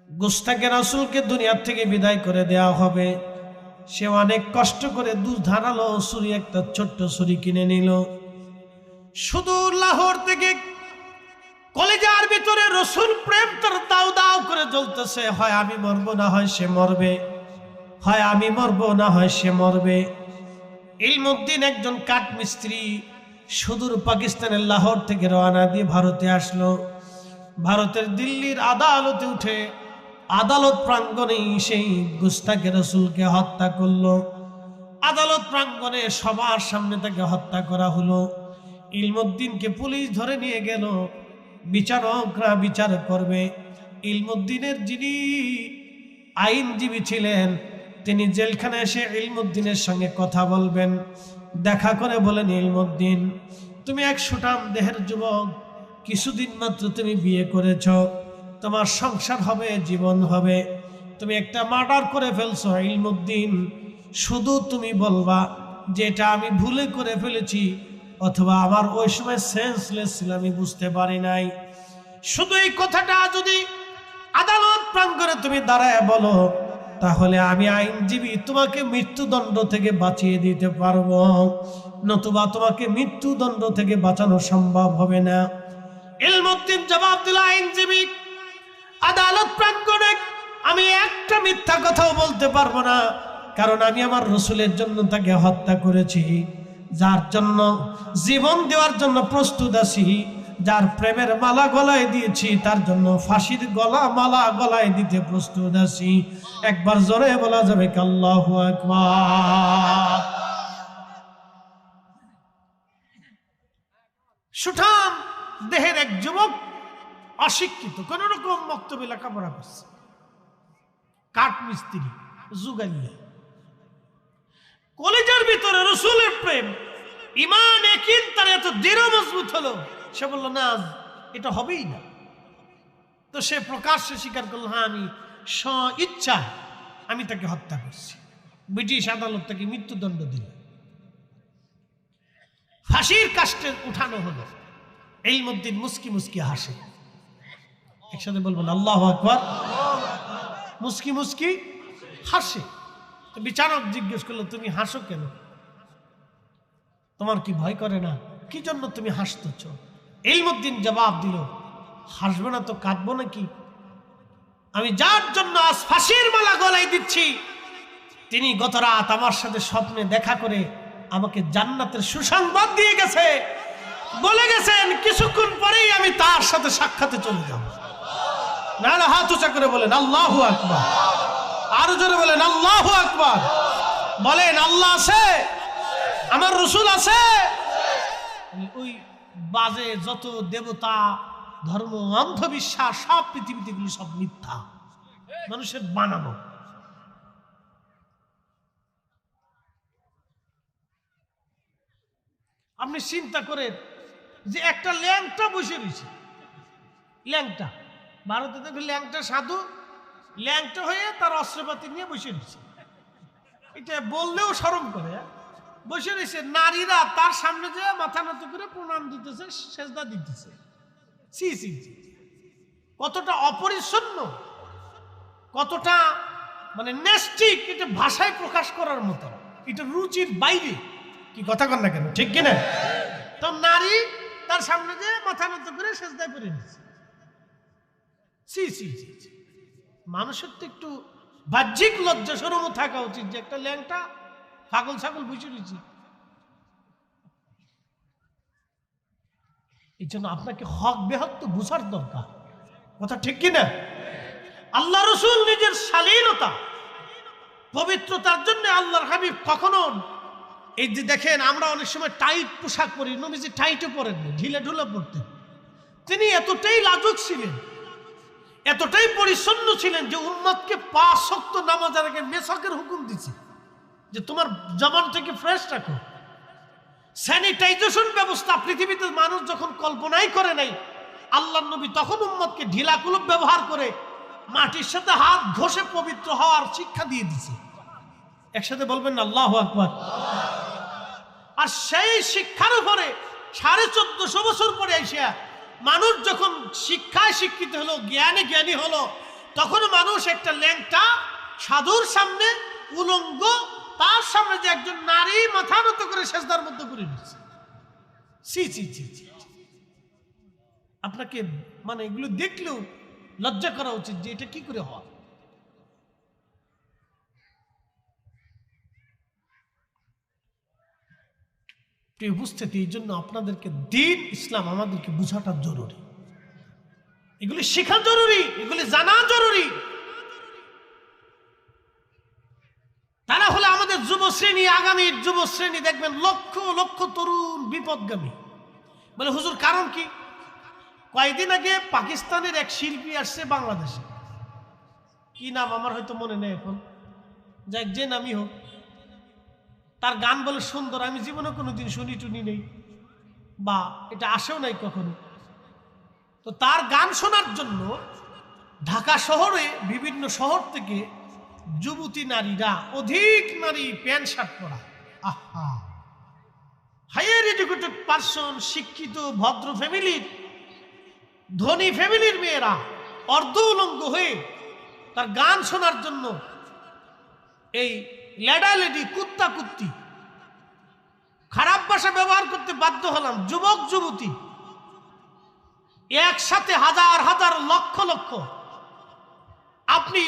গুস্তাকে রাসূলকে দুনিয়ার থেকে বিদায় করে দেওয়া হবে। সে অনেক কষ্ট করে ধারালো ছুরি, একটা ছোট্ট ছুরি কিনে নিল। সুদূর লাহোর থেকে কলেজার ভিতরে রসুল প্রেম তার দাও দাও করে জ্বলতেছে। হয় আমি মরবো, না হয় সে মরবে, হয় আমি মরবো, না হয় সে মরবে। ইলমুদ্দিন একজন কাঠ মিস্ত্রি, সুদূর পাকিস্তানের লাহোর থেকে রওনা দিয়ে ভারতে আসলো। ভারতের দিল্লির আদালতে উঠে আদালত প্রাঙ্গণেই সেই গুস্তাকে রসুলকে হত্যা করলো। আদালত প্রাঙ্গণে সবার সামনে তাকে হত্যা করা হলো। ইলমুদ্দিনকে পুলিশ ধরে নিয়ে গেল, বিচারকরা বিচার করবে। ইলমুদ্দিনের যিনি আইনজীবী ছিলেন, তিনি জেলখানায় এসে ইলমুদ্দিনের সঙ্গে কথা বলবেন। দেখা করে বলেন, ইলমুদ্দিন, তুমি এক সুঠাম দেহের যুবক, কিছুদিন মাত্র তুমি বিয়ে করেছ, তোমার সংসার হবে, জীবন হবে, তুমি একটা মার্ডার করে ফেলছো। ইলমুদ্দিন, শুধু তুমি বলবা যে এটা আমি ভুলে করে ফেলেছি, অথবা আমার ওই সময় সেন্সলেস ছিল, আমি বুঝতে পারি নাই। শুধু এই কথাটা যদি আদালত প্রাঙ্গণে তুমি দাঁড়ায় বলো, তাহলে আমি আইনজীবী তোমাকে মৃত্যুদণ্ড থেকে বাঁচিয়ে দিতে পারবো, নতুবা তোমাকে মৃত্যুদণ্ড থেকে বাঁচানো সম্ভব হবে না। ইলমুদ্দিন জবাব দিল, আইনজীবী, আদালত প্রাঙ্গণে আমি একটা মিথ্যা কথাও বলতে পারবো না, কারণ আমি আমার রসুলের জন্য তাকে হত্যা করেছি, যার জন্য জীবন দেওয়ার জন্য প্রস্তুত আছি, যার প্রেমের মালা গলায় দিয়েছি, তার জন্য ফাঁসির মালা গলায় দিতে প্রস্তুত আছি। একবার জোরে বলা যাবে কি আল্লাহু আকবার? সুঠাম দেহের এক যুবক, অশিক্ষিত, কোন রকম মক্তবে লেখাপড়া করছে, কাঠ মিস্ত্রি, যুগাইয়া, কলেজের ভিতরে রসুলের প্রেম, ইমান একিন তার এত দৃঢ় মজবুত হলো, সে বলল না, এটা হবেই না। তো সে প্রকাশ্যে স্বীকার করলো, হ্যাঁ, আমি স্ব ইচ্ছা আমি তাকে হত্যা করছি। ব্রিটিশ আদালত তাকে মৃত্যুদণ্ড দিল, ফাঁসির কাস্টে উঠানো হলো। ইলমুদ্দিন মুস্কি মুস্কি হাসে। একসাথে বলবেন আল্লাহু আকবার। মুস্কি মুস্কি হাসে। তো বিচারক জিজ্ঞেস করলো, তুমি হাসো কেন? তোমার কি ভয় করে না? কি জন্য তুমি হাসতেছ? ইলমুদ্দিন জবাব দিল, হাসবো না তো কাঁদবো নাকি? আমি যার জন্য আজ ফাঁসির মালা গলায় দিচ্ছি, তিনি গত রাত আমার সাথে স্বপ্নে দেখা করে আমাকে জান্নাতের সুসংবাদ দিয়ে গেছে, বলে গেছেন কিছুক্ষণ পরেই আমি তার সাথে সাক্ষাতে চলে যাব। নাহলে হাত উঁচা করে বলেন আল্লাহু আকবার। আরো জোরে বলেন আল্লাহু আকবার। বলেন আল্লাহ আছে, আমার রসুল আছে। ওই বাজে যত দেবতা ধর্ম অন্ধবিশ্বাস সব পৃথিবীতে গুলি সব মিথ্যা, মানুষের বানানো। আপনি চিন্তা করেন যে একটা ল্যাংটা বসে রয়েছে, ল্যাংটা ভারতে দেখবে ল্যাংটা সাধু ল্যাংটা হয়ে তার অস্ত্রপাতি নিয়ে বসে রয়েছে। এটা বললেও শরম করে। বসে রয়েছে, নারীরা তার সামনে যে মাথা নত করে প্রণাম দিতেছে, সেজদা দিতেছে। সি সি কতটা অপরিচ্ছন্ন, কতটা মানে নেস্টিক, এটা ভাষায় প্রকাশ করার মতো, এটা রুচির বাইরে। কি কথা কন না কেন, ঠিক কিনা? তো নারী তার সামনে যে মাথা নত করে সেজদা করে নিচ্ছে। সি সি সি মানুষের তো একটু বাহ্যিক লজ্জা শরমও থাকা উচিত যে একটা ল্যাংটা পাগল ছাগল বুঝে নিয়েছি। এই জন্য আপনাকে হক বেহক তো বুঝার দরকার, কথা ঠিক কিনা? আল্লাহ রসুল নিজের শালীনতা পবিত্রতার জন্য আল্লাহর হাবিব কখনো, এই যে দেখেন আমরা অনেক সময় টাইট পোশাক পরি, নবীজি টাইটও পরেননি, ঢিলে ঢুলে পরতেন। তিনি এতটাই লাজুক ছিলেন, এতটাই পরিচ্ছন্ন ছিলেন যে উম্মতকে 5 ওয়াক্ত নামাজের আগে মেসাকের হুকুম দিচ্ছে যে তোমার জবান থেকে ফ্রেশ রাখো। স্যানিটাইজেশন ব্যবস্থা পৃথিবীতে মানুষ যখন কল্পনাই করে নাই, আল্লাহর নবী তখন উম্মতকে ঢিলা কুলুপ ব্যবহার করে মাটির সাথে হাত ঘষে পবিত্র হওয়ার শিক্ষা দিয়ে দিছে। একসাথে বলবেন না আল্লাহু আকবার। আর সেই শিক্ষার উপরে 1450 বছর পরে আইসা মানুষ যখন শিক্ষায় শিক্ষিত হলো, জ্ঞানে জ্ঞানী হলো, তখন মানুষ একটা ল্যাংটা সাধুর সামনে উলঙ্গ, তার সামনে যে একজন নারী মাথা নত করে সেজদার মধ্যে করে দিচ্ছে। সি সি সি সি আপনাকে মানে এগুলো দেখলেও লজ্জা করা উচিত যে এটা কি করে হয়। উপস্থিতি, এই জন্য আপনাদেরকে দিন ইসলাম আমাদেরকে বুঝাটা জরুরি, এগুলি শেখা জরুরি, এগুলি জানা জরুরি। তারা হলে আমাদের যুব শ্রেণী, আগামীর যুব শ্রেণী দেখবেন লক্ষ লক্ষ তরুণ বিপদগামী। বলে হুজুর কারণ কি? কয়েকদিন আগে পাকিস্তানের এক শিল্পী আসছে বাংলাদেশে, কি নাম আমার হয়তো মনে নেই এখন, যাক যে নামই হোক, তার গান বলে সুন্দর, আমি জীবনে কোনোদিন শুনি টুনি নেই বা এটা আসেও নাই কখনো। তো তার গান শোনার জন্য ঢাকা শহরে বিভিন্ন শহর থেকে যুবতী নারীরা, অধিক নারী প্যান্ট শার্ট পরা, আহা, হায়ার এডুকেটেড পার্সন, শিক্ষিত ভদ্র ফ্যামিলির, ধনী ফ্যামিলির মেয়েরা অর্ধ উলঙ্গ হয়ে তার গান শোনার জন্য এই লেডা লেডি, কুত্তা কুত্তি, খারাপ ভাষা ব্যবহার করতে বাধ্য হলাম, যুবক যুবতী একসাথে হাজার হাজার লক্ষ লক্ষ। আপনি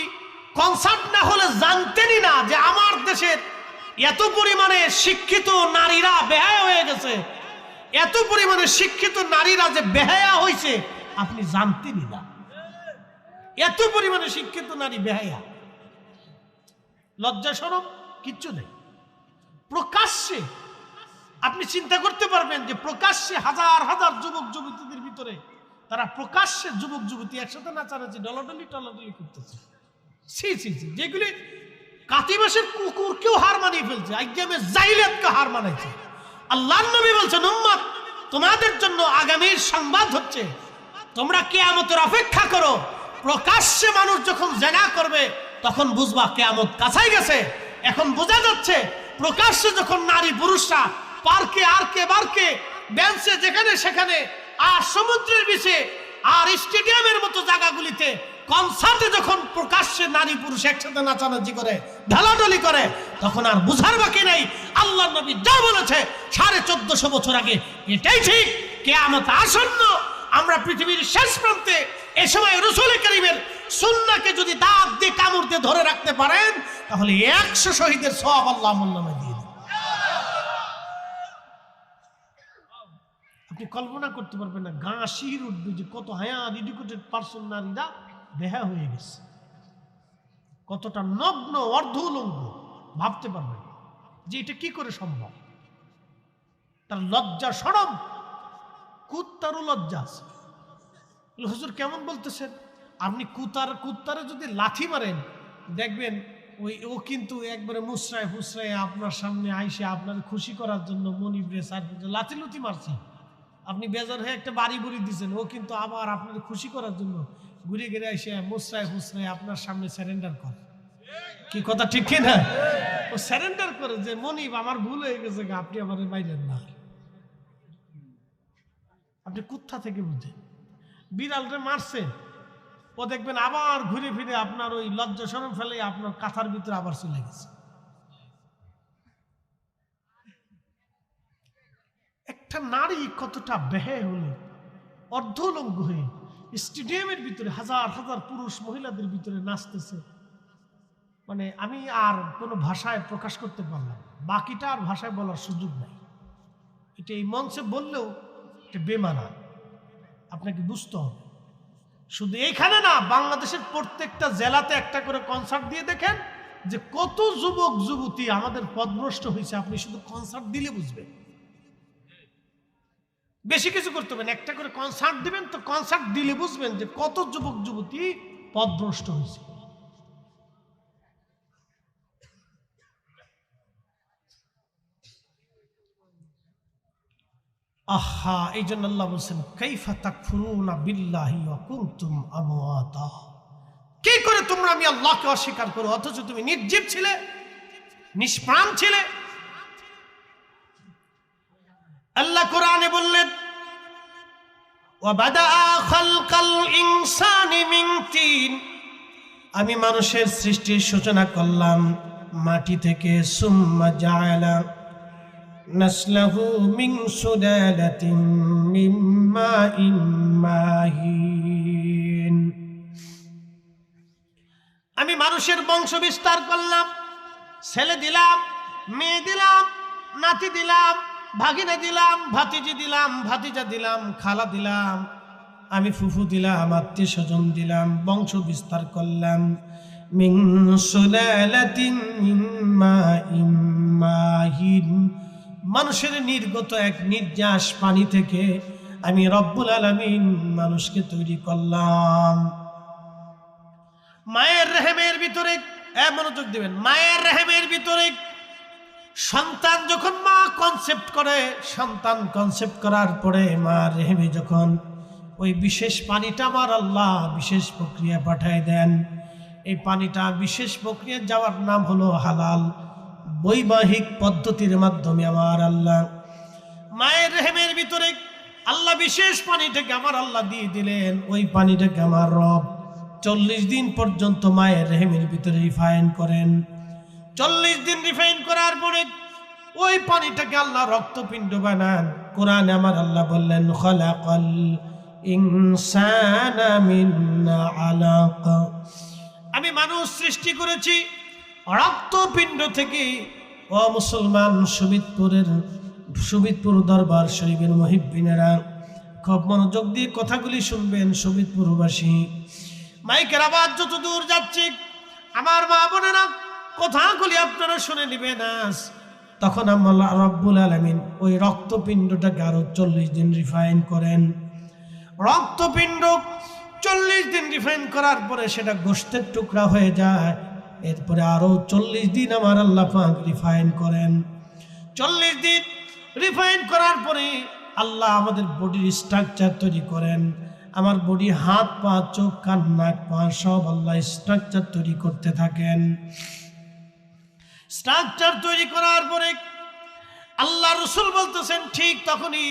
কনসার্ট না হলে জানতেনই না যে আমার দেশের এত পরিমাণে শিক্ষিত নারীরা বেহায়া হয়ে গেছে, এত পরিমাণে শিক্ষিত নারীরা যে বেহায়া হয়েছে আপনি জানতেনই না। এত পরিমাণে শিক্ষিত নারী বেহায়া, লজ্জা শরম কিচ্ছু নেই। প্রকাশ্যে আপনি চিন্তা করতে পারবেন যে প্রকাশ্যে হাজার হাজার যুবক যুবতীদের ভিতরে তারা প্রকাশ্যে যুবক যুবতী একসাথে নাচানাচি ডলাডলি টলাডলি করতেছে। সি সি সি যেগুলি কাতিবাসের কুকুরকেও হার মানিয়ে ফেলছে, আইয়ামে জাহিলিয়াতকে হার মানাইছে। আল্লাহর নবী বলছেন উম্মত তোমাদের জন্য আগামীর সংবাদ হচ্ছে তোমরা কিয়ামতের অপেক্ষা করো। প্রকাশ্যে মানুষ যখন জেনা করবে তখন বুঝবা কিয়ামত কাছাই গেছে। এখন বোঝা যাচ্ছে প্রকাশ্যে যখন নারী পুরুষরা পার্কে আরকে বারকে বেঞ্চে যেখানে সেখানে আর সমুদ্রের বিচে আর স্টেডিয়ামের মতো জায়গাগুলিতে কনসার্টে যখন প্রকাশ্যে নারী পুরুষ একসাথে নাচানাচি করে ঢালাঢালি করে তখন আর বুঝার বাকি নেই আল্লাহর নবী যা বলেছে 1450 বছর আগে এটাই ঠিক। কিয়ামত আসন্ন, আমরা পৃথিবীর শেষ প্রান্তে। এ সময় রাসূল কারীমের সুন্নাহকে যদি দাঁত দিয়ে কামড় দিয়ে ধরে রাখতে পারেন তাহলে 100 শহীদের সওয়াব আল্লাহ আমল নামে দিয়ে দেন। আপনি কল্পনা করতে পারবেন না, গা শির উঠবে যে কত হায়ার এডুকেটেড পারসন নারীরা বেহা হয়ে গেছে, কতটা নগ্ন অর্ধ উলঙ্গ। ভাবতে পারবেন যে এটা কি করে সম্ভব। তার লজ্জা শরম, কুত্তারও লজ্জা আছে। হুজুর কেমন বলতেছেন আপনি? কুত্তারে যদি লাথি মারেন দেখবেন ও কিন্তু একবারে মুসরায় ফুসরায় আপনার সামনে আইসে আপনার খুশি করার জন্য মনিবরে লাথি লুথি মারছে, আপনি বেজার হয়ে একটা বাড়ি বুড়ি দিচ্ছেন, ও কিন্তু আবার আপনার খুশি করার জন্য ঘুরে ঘুরে এসে মুসরায় ফুসরায় আপনার সামনে স্যারেন্ডার করে। কি কথা ঠিক কি না? ও স্যারেন্ডার করে যে মনিব আমার ভুল হয়ে গেছে, আপনি আমার বাইরেন না। আপনি কোথা থেকে বুঝেন? বিড়ালরে মারছে, ও দেখবেন আবার ঘুরে ফিরে আপনার ওই লজ্জা শরম ফেলে আপনার কাঁথার ভিতরে আবার চলে গেছে। একটা নারী কতটা বেহে হলে অর্ধলঙ্গ হয়ে স্টেডিয়ামের ভিতরে হাজার হাজার পুরুষ মহিলাদের ভিতরে নাচতেছে, মানে আমি আর কোনো ভাষায় প্রকাশ করতে পারলাম, বাকিটা আর ভাষায় বলার সুযোগ নাই। এটা এই মঞ্চে বললেও এটা বেমানা, আপনাকে বুঝতে হবে। শুধু এইখানে না, বাংলাদেশের প্রত্যেকটা জেলাতে একটা করে কনসার্ট দিয়ে দেখেন যে কত যুবক যুবতী আমাদের পথভ্রষ্ট হয়েছে। আপনি শুধু কনসার্ট দিলে বুঝবেন, বেশি কিছু করতে হবে না, একটা করে কনসার্ট দিবেন তো কনসার্ট দিলে বুঝবেন যে কত যুবক যুবতী পথভ্রষ্ট হয়েছে। আহা, এই জন্য আল্লাহ বলছেন কাইফা তাকফুরুনা বিল্লাহি ওয়া কুনতুম আমওয়াতা, কি করে তোমরা আমি আল্লাহকে অস্বীকার করো অথচ তুমি নির্জীব ছিলে, নিষ্প্রাণ ছিলে। আল্লাহ কোরআনে বললেন ওয়া বাদাআ খালকাল ইনসানি মিন তিন, আমি মানুষের সৃষ্টির সূচনা করলাম মাটি থেকে, সুম্মা জাআলা নাসলাহু মিন সুলালাতিন মিন মাইন মাহিন, আমি মানুষের বংশ বিস্তার করলাম, ছেলে দিলাম, মেয়ে দিলাম, নাতি দিলাম, ভাগিনা দিলাম, ভাতিজি দিলাম, ভাতিজা দিলাম, খালা দিলাম, আমি ফুফু দিলাম, আত্মীয় স্বজন দিলাম, বংশ বিস্তার করলাম। মিন সুলালাতিন মিন মাইন মাহিন, মানুষের নির্গত এক নির্যাস পানি থেকে আমি রব্বুল আলামিন মানুষকে তৈরি করলাম। মায়ের রেহেমের ভিতরে, মনোযোগ দিবেন, মায়ের রেহেমের ভিতরে সন্তান যখন মা কনসেপ্ট করে, সন্তান কনসেপ্ট করার পরে মা রেহেমে যখন ওই বিশেষ পানিটা আমার আল্লাহ বিশেষ প্রক্রিয়া পাঠায় দেন, এই পানিটা বিশেষ প্রক্রিয়া যাওয়ার নাম হলো হালাল, বৈবাহিক পদ্ধতির মাধ্যমে আমার আল্লাহ মায়ের রেহেমের ভিতরে আল্লাহ বিশেষ পানিটাকে আমার আল্লাহ দিয়ে দিলেন। ওই পানিটাকে আমার রব 40 দিন পর্যন্ত মায়ের রেহেমের ভিতরে রিফাইন করেন। 40 দিন রিফাইন করার পরে ওই পানিটাকে আল্লাহ রক্তপিণ্ড বানান। কোরআনে আমার আল্লাহ বললেন খালাকাল ইনসানা মিন আলাকা, আমি মানুষ সৃষ্টি করেছি রক্তপিণ্ড থেকে। ও মুসলমান, শোভিতপুর দরবার শরীফের মুহিব্বিনেরা খুব মনোযোগ দিয়ে কথাগুলি শুনবেন। শোভিতপুরবাসী, মাইকের আওয়াজ যত দূর যাচ্ছে আমার মা বোনেরা কথাগুলি আপনারা শুনে নেবেন। আজ তখন আল্লাহ রাব্বুল আলামিন ওই রক্তপিণ্ডটাকে আরো 40 দিন রিফাইন করেন। রক্তপিণ্ড 40 দিন রিফাইন করার পরে সেটা গোশতের টুকরা হয়ে যায়। এরপরে আরো 40 দিন আমার আল্লাহ পাক রিফাইন করেন। 40 দিন রিফাইন করার পরে আল্লাহ আমাদের বডির স্ট্রাকচার তৈরি করেন। আমার বডি, হাত পা, চোখ, কান, নাক, পা সব আল্লাহ স্ট্রাকচার তৈরি করতে থাকেন। স্ট্রাকচার তৈরি করার পরে আল্লাহ রসুল বলতেছেন, ঠিক তখনই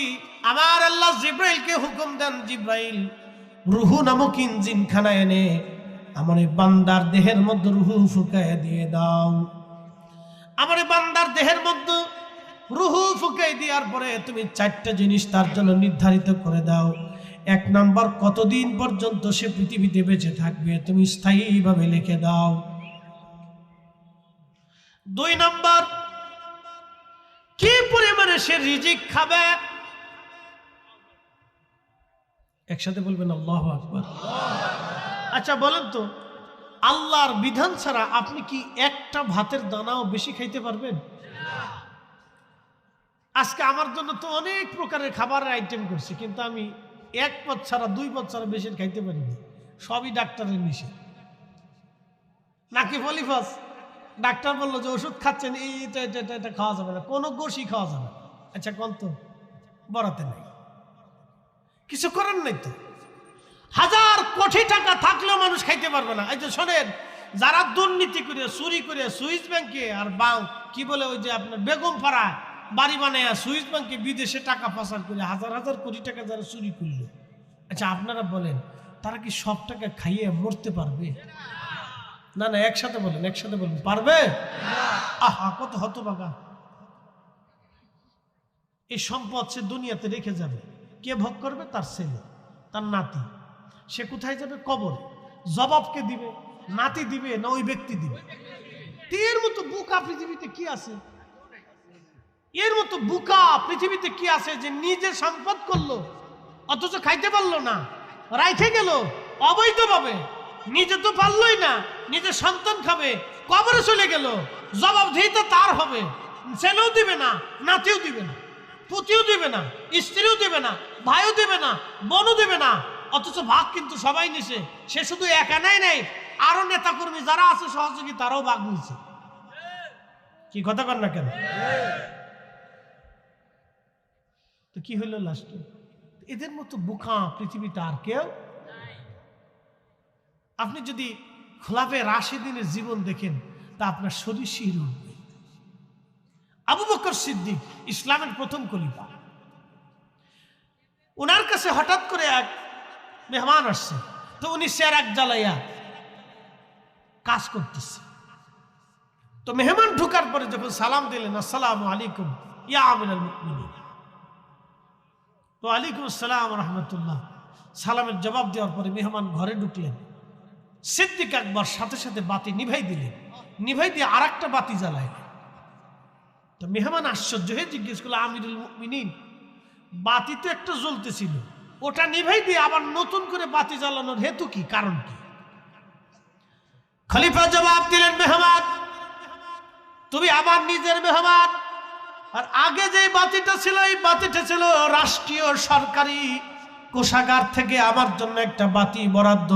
আমার আল্লাহ জিব্রাইলকে হুকুম দেন, জিব্রাইল রুহু নামক ইঞ্জিনখানা এনে আমার এই বান্দার দেহের মধ্যে রুহু ফুঁকায় দিয়ে দাও। আমার এই বান্দার দেহের মধ্যে রুহু ফুঁকাই দেওয়ার পরে তুমি 4টা জিনিস তার জন্য নির্ধারিত করে দাও। 1 নাম্বার, কতদিন পর্যন্ত সে পৃথিবীতে বেঁচে থাকবে তুমি স্থায়ীভাবে লিখে দাও। 2 নাম্বার, কি পরিমাণে সে রিজিক খাবে। একসাথে বলবেন আল্লাহু আকবার। আচ্ছা বলেন তো, আল্লাহর বিধান ছাড়া আপনি কি একটা ভাতের দানাও বেশি খাইতে পারবেন? আজকে আমার জন্য তো অনেক প্রকারের খাবারের আইটেম করছে, কিন্তু আমি 1 পদ ছাড়া 2 পদ ছাড়া বেশি খাইতে পারিনি। সবই ডাক্তারের নিষেধ। নাকি পলিফাস, ডাক্তার বললো যে ওষুধ খাচ্ছেন এটা খাওয়া যাবে না, কোনো গোশই খাওয়া যাবে না। আচ্ছা কোন তো বরাতে নাই, কিছু করার নাই তো। 1000 কোটি টাকা থাকলেও মানুষ খাইতে পারবে না। এই যে শোনেন, যারা দুর্নীতি করে চুরি করে সুইস ব্যাংকে আর কি বলে ওই যে আপনার বেগম পাড়া বাড়ি বানায় সুইস ব্যাংকে বিদেশে টাকা পাচার করে 1000 কোটি টাকা যারা চুরি করলো, আচ্ছা আপনারা বলেন তারা কি সব টাকা খাইয়ে মরতে পারবে? না না, একসাথে বলেন, একসাথে বলেন, পারবে? আহা, কত হতভাগা। এই সম্পদ সে দুনিয়াতে রেখে যাবে, কে ভোগ করবে? তার ছেলে, তার নাতি। সে কোথায় যাবে? কবর। জবাব কে দিবে? নাতি দিবে না ওই ব্যক্তি দিবে? এর মতো বুকা পৃথিবীতে কি আছে? এর মতো বুকা পৃথিবীতে কি আছে যে নিজে সম্পদ করলো অথচ খাইতে পারলো না, রাইখে গেল অবৈধভাবে। নিজে তো পারলোই না, নিজের সন্তান খাবে, কবরে চলে গেল, জবাব দিতে তার হবে। ছেলেও দিবে না, নাতিও দিবে না, পুতিও দিবে না, স্ত্রীও দিবে না, ভাইও দিবে না, বোনও দিবে না, অথচ ভাগ কিন্তু সবাই নিছে। সে শুধু একা নাই, আরো নেতাকর্মী যারা আছে সহযোগী তারাও ভাগ নিছে। কি কথা কর না কেন? তো কি হইল লাস্টে? এদের মতো বুকা পৃথিবীতে আর কেউ। আপনি যদি খোলাফে রাশিদিনের জীবন দেখেন তা আপনার শরীর শিহরে উঠবে। আবু বকর সিদ্দিক ইসলামের প্রথম খলিফা, ওনার কাছে হঠাৎ করে এক মেহমান আসছে। তো উনি চেরাগ জ্বালাইয়া কাজ করতেছে। তো মেহমান ঢুকার পরে যখন সালাম দিলেন, আসসালামু আলাইকুম ইয়া আমিরুল মুমিনিন, তো ওয়ালাইকুম আসসালাম রাহমাতুল্লাহ, সালামের জবাব দেওয়ার পরে মেহমান ঘরে ঢুকলেন। সিদ্দিক আকবর সাথে সাথে বাতি নিভাই দিলেন, নিভাই দিয়ে আর একটা বাতি জ্বালাইলেন। তো মেহমান আশ্চর্য হয়ে জিজ্ঞেস করলো, আমিরুল মুমিনিন, বাতি তো একটা জ্বলতেছিল, ওটা নিভাই দিয়ে আবার নতুন করে বাতি জ্বালানোর হেতু কি, কারণ কি? খলিফা জবাব দিলেন, মেহমান তুমি আমার নিজের মেহমান, আর আগে যে বাতিটা ছিল এই বাতিটা ছিল রাষ্ট্রীয় সরকারি কোষাগার থেকে আমার জন্য একটা বাতি বরাদ্দ,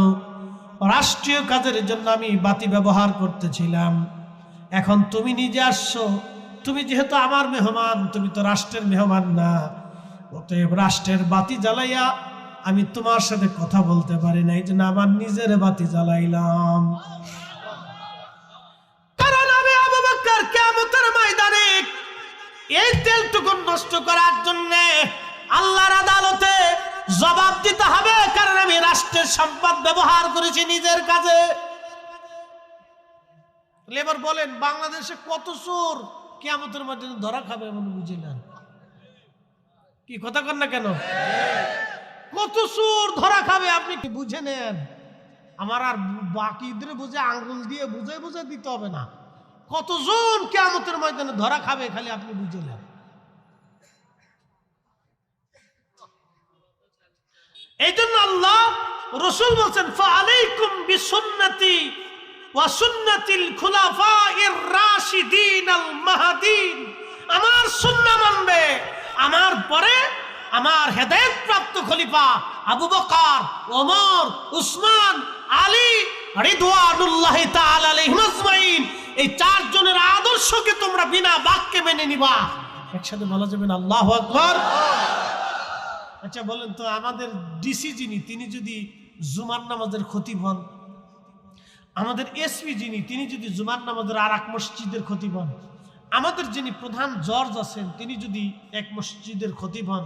রাষ্ট্রীয় কাজের জন্য আমি বাতি ব্যবহার করতেছিলাম। এখন তুমি নিজে আসছো, তুমি যেহেতু আমার মেহমান, তুমি তো রাষ্ট্রের মেহমান না, অতএব রাষ্ট্রের বাতি জ্বালাইয়া আমি তোমার সাথে কথা বলতে পারি না, এই জন্য আমার নিজের বাতি জ্বালাইলাম। কারণ আমি আবু বকর কিয়ামতের ময়দানে এই তেলটুকু নষ্ট করার জন্য আল্লাহর আদালতে জবাব দিতে হবে, কারণ আমি রাষ্ট্রের সম্পদ ব্যবহার করেছি নিজের কাজে। এবার বলেন, বাংলাদেশে কত চোর কিয়ামতের ময়দানে ধরা খাবে এমন বুঝি না? কি কথা কন না কেন? কত চোর ধরা খাবে আপনি কি বুঝে নেন? আমার আর বাকিদের বুঝে আঙ্গুল দিয়ে বুঝে বুঝে দিতে হবে না, কতজন কিয়ামতের ময়দানে ধরা খাবে খালি আপনি বুঝে নেন। এই জন্য আল্লাহ রসুল বলছেন, ফাআলাইকুম বিসুন্নতি ওয়া সুন্নাতিল খুলাফাইর রাশিদিন আল মাহদিন, আমার সুন্নাহ মানবে, আমার পরে আমার হেদায়েত প্রাপ্ত খলিফা আবু বকর, ওমর, উসমান, আলী রিদওয়ানুল্লাহি তাআলা আলাইহিম আজমাইন, এই 4 জনের আদর্শকে তোমরা বিনা বাক্যে মেনে নিবা। একসাথে বলা যাবে না আল্লাহু আকবার? আচ্ছা বলেন তো, আমাদের ডিসি যিনি, তিনি যদি জুমার নামাজের খতিব হন, আমাদের এসপি যিনি, তিনি যদি জুমার নামাজের আর এক মসজিদের খতিব হন, আমাদের যিনি প্রধান জজ আছেন তিনি যদি এক মসজিদের খতিব হন,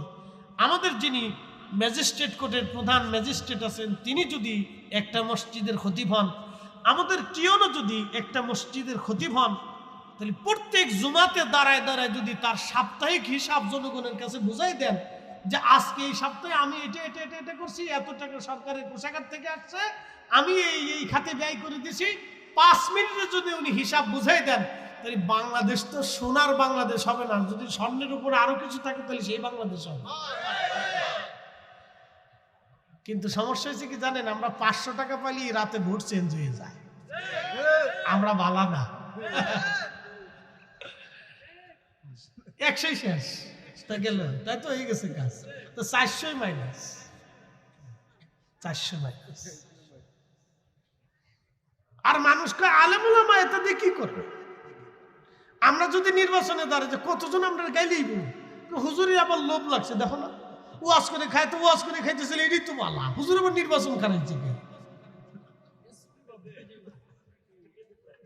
আমাদের যিনি ম্যাজিস্ট্রেট কোর্টের প্রধান ম্যাজিস্ট্রেট আছেন তিনি যদি একটা মসজিদের খতিব হন, আমাদের কিয়নো যদি একটা মসজিদের খতিব হন, তাহলে প্রত্যেক জুমাতে দাঁড়ায় দাঁড়ায় যদি তার সাপ্তাহিক হিসাব জনগণের কাছে বুঝাই দেন যে আজকে এই সপ্তাহে আমি এটা এটা এটা এটা করছি, এত টাকা সরকারের কোষাগার থেকে আসছে, আমি এই খাতে ব্যয় করে দিছি, 5 মিনিটে যদি উনি হিসাব বুঝাই দেন, তাহলে বাংলাদেশ তো সোনার বাংলাদেশ হবে না। যদি স্বর্ণের উপরে আরো কিছু থাকে তাহলে সেই বাংলাদেশ হবে। কিন্তু সমস্যা হয়েছে কি জানেন, আমরা 500 টাকা পাইলে রাতে ভোট চেঞ্জ হয়ে যায়। আমরা বালা না, 100 শেষ তা গেল, তাই তো হয়ে গেছে কাজ। তো 400 মাইনাস 400 মাইনাস। আর মানুষকে আলেমুলামা এটা দিয়ে কি করবে? আমরা যদি নির্বাচনে দাঁড়ায় যে কতজন আমরা গাইলেই হুজুরের আবার লোভ লাগছে, দেখো না ওয়াজ করে খায়, তো ওয়াজ করে খাইতেছিল, এটাই তো বালা। হুজুর আবার নির্বাচন করাইছে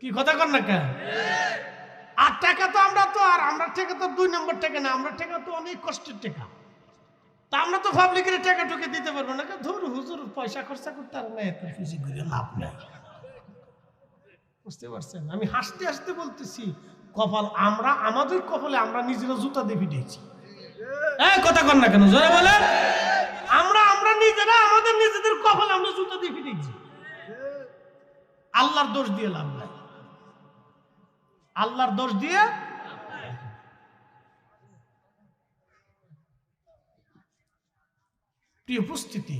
কি কথা কর না কেন? আর টাকা তো আমরা টাকা তো 2 নম্বর টাকা না, আমরা টাকা তো অনেক কষ্টের টাকা। তা আমরা তো পাবলিকের টাকা ঢুকে দিতে পারবো না। ধরু হুজুর পয়সা খরচা করতে আর না, এত খুশি করে লাভ নাই। বুঝতে পারছেন? আমি হাসতে হাসতে বলতেছি, কপাল আমরা, আমাদের কপালে আমরা নিজেরা জুতা দিয়ে পিটিয়েছি। কথা কর না কেন, জোরে বলে। আমরা নিজেরা আমাদের নিজেদের কপালে আমরা জুতা দিয়ে পিটিয়েছি। আল্লাহর দোষ দিয়ে লাভ নাই, আল্লাহর দোষ দিয়ে। প্রিয় উপস্থিতি,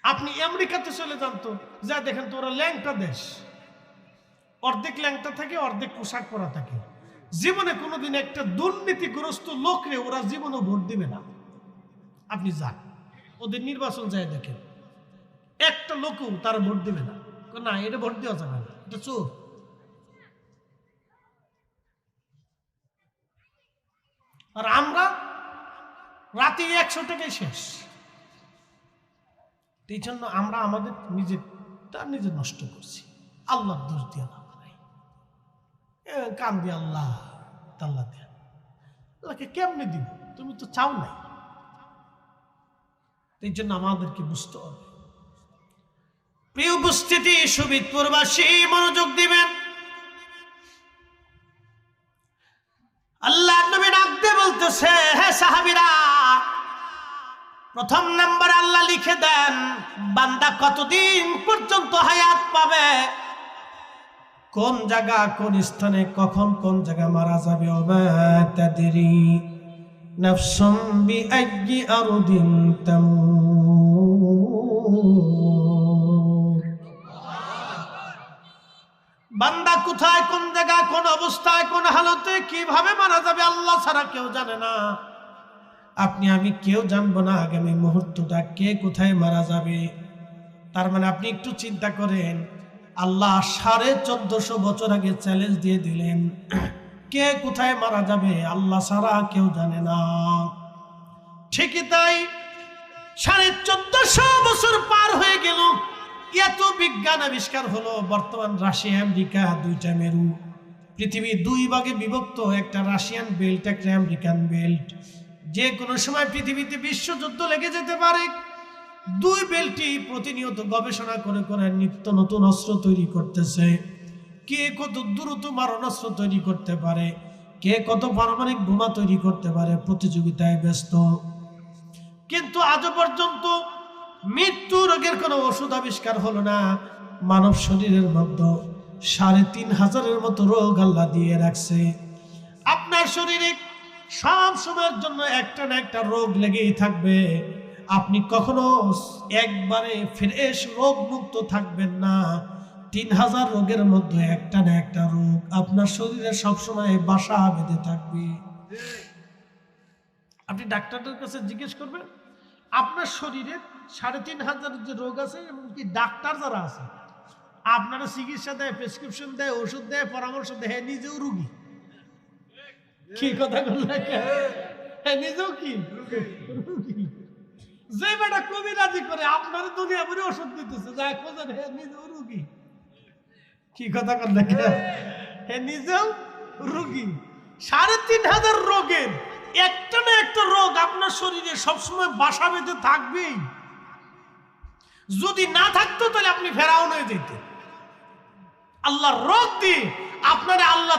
আপনি আমেরিকাতে চলে যান তো, যা দেখেন তো ওরা ল্যাংটা দেশ, অর্ধেক ল্যাংটা থাকে, অর্ধেক পোশাক পরা থাকে। জীবনে কোনোদিন একটা দুর্নীতিগ্রস্ত লোকরে ওরা জীবনে ভোট দিবে না। আপনি যান ওদের নির্বাচন যায় দেখেন, একটা লোকও তারা ভোট দিবে না। না, এটা ভোট দেওয়া যাবে না, এটা চোর। আর আমরা রাতে 100 টাকায় শেষ। এই জন্য আমরা আমাদের নিজে নষ্ট করছি। আল্লাহর দোষ দিয়ে লাভ নাই। কাম দিয়ে আল্লাহ তাল্লা দেন, আল্লাহকে কেমনে দিব? তুমি তো চাও নাই। এই জন্য আমাদেরকে বুঝতে হবে। প্রিয় উপস্থিতি, সুবিদপুরবাসী মনোযোগ দিবেন। আল্লাহ নবী ডাকতে বলতেছে, হে সাহাবীরা, প্রথম নাম্বার আল্লাহ লিখে দেন বান্দা কতদিন পর্যন্ত হায়াত পাবে, কোন জায়গা, কোন স্থানে, কখন, কোন জায়গা মারা যাবে। ওমা তাদরি নাফসুম বিআইয়ি আরদিন তামুত। বান্দা কোথায়, কোন জায়গায়, কোন অবস্থায়, কোন হালতে, কিভাবে মারা যাবে আল্লাহ ছাড়া কেউ জানে না। আপনি আমি কেউ জানবো না আগামী মুহূর্তটা কে কোথায় মারা যাবে। তার মানে আপনি একটু চিন্তা করেন, আল্লাহ 1450 বছর আগে চ্যালেঞ্জ দিয়ে দিলেন, কে কোথায় মারা যাবে আল্লাহ ছাড়া কেউ জানে না। ঠিকই তাই, 1450 বছর পার হয়ে গেল, এত বিজ্ঞান আবিষ্কার হলো। বর্তমান রাশিয়া আমেরিকা দুইটা মেরু, পৃথিবী 2 ভাগে বিভক্ত, একটা রাশিয়ান বেল্ট, একটা আমেরিকান বেল্ট। যে কোনো সময় পৃথিবীতে বিশ্বযুদ্ধ লেগে যেতে পারে। 2 বেল্টই প্রতিনিয়ত গবেষণা করে করে নিত্য নতুন অস্ত্র তৈরি করতেছে। কে কত দ্রুত মারণাস্ত্র তৈরি করতে পারে, কে কত পারমাণবিক বোমা তৈরি করতে পারে, প্রতিযোগিতায় ব্যস্ত। কিন্তু আজও পর্যন্ত মৃত্যু রোগের কোনো ওষুধ আবিষ্কার হলো না। মানব শরীরের মধ্যে 3500-এর মতো রোগ আল্লাহ দিয়ে রাখছে। আপনার শরীরে সব সময়ের জন্য একটা না একটা রোগ লেগেই থাকবে। আপনি কখনো একবারে ফ্রেশ রোগ মুক্ত থাকবেন না। 3000 রোগের মধ্যে একটা না একটা রোগ আপনার শরীরে সবসময় বাসা বেঁধে থাকবে। আপনি ডাক্তারদের কাছে জিজ্ঞেস করবেন, আপনার শরীরে 3500 যে রোগ আছে, এমনকি ডাক্তার যারা আছে আপনারা চিকিৎসা দেয়, প্রেসক্রিপশন দেয়, ওষুধ দেয়, পরামর্শ দেয়, নিজেও রুগী। কি কথা বললেন? নিজেও কি রুগী? যে বেটা কবিরাজি করে আপনার দুনিয়া ভরে ওষুধ দিতেছে, যা খোঁজেন নিজেও রুগী। কি কথা কর দেখে, হে নিজেও রোগী। ৩,৫০০ রোগের একটা না একটা রোগ আপনার শরীরে সবসময় বাসা বেঁধে থাকবেই। যদি না থাকতো তাহলে আপনি ফেরাউন হয়ে যেতেন। আল্লাহর রোগ দিয়ে আপনারা আল্লাহ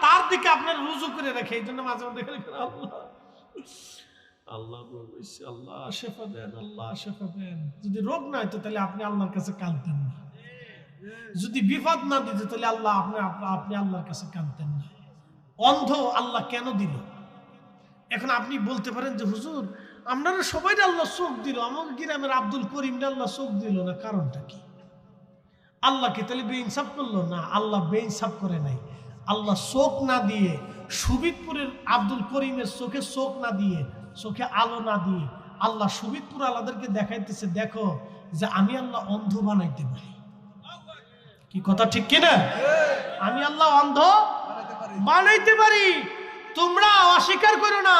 তার দিকে আপনার রুজু করে রাখে। এই জন্য মাঝে মাঝে আল্লাহ আল্লাহ বলছে, আল্লাহ শেফা দেন, আল্লাহ শেফা দেন। যদি রোগ না হইতো তাহলে আপনি আল্লাহর কাছে কাঁদতেন না। যদি বিপদ না দিত তাহলে আপনি আল্লাহর কাছে কাঁদতেন না। অন্ধ আল্লাহ কেন দিল? এখন আপনি বলতে পারেন যে হুজুর আপনারা সবাই আল্লাহ চোখ দিল, আমার গ্রামের আব্দুল করিম আল্লাহ চোখ দিল না, কারণটা কি? আল্লাহ কি তাহলে বেইনসাফ করলো? না, আল্লাহ বেইনসাফ করে নাই। আল্লাহ চোখ না দিয়ে সুবিদপুরের আব্দুল করিমের চোখে চোখ না দিয়ে, চোখে আলো না দিয়ে আল্লাহ সুবিদপুর আলাদেরকে দেখাইতেছে, দেখো যে আমি আল্লাহ অন্ধ বানাইতে পারি। কি কথা ঠিক কিনা? আমি আল্লাহ অন্ধ বানাইতে পারি, তোমরা অস্বীকার করো না।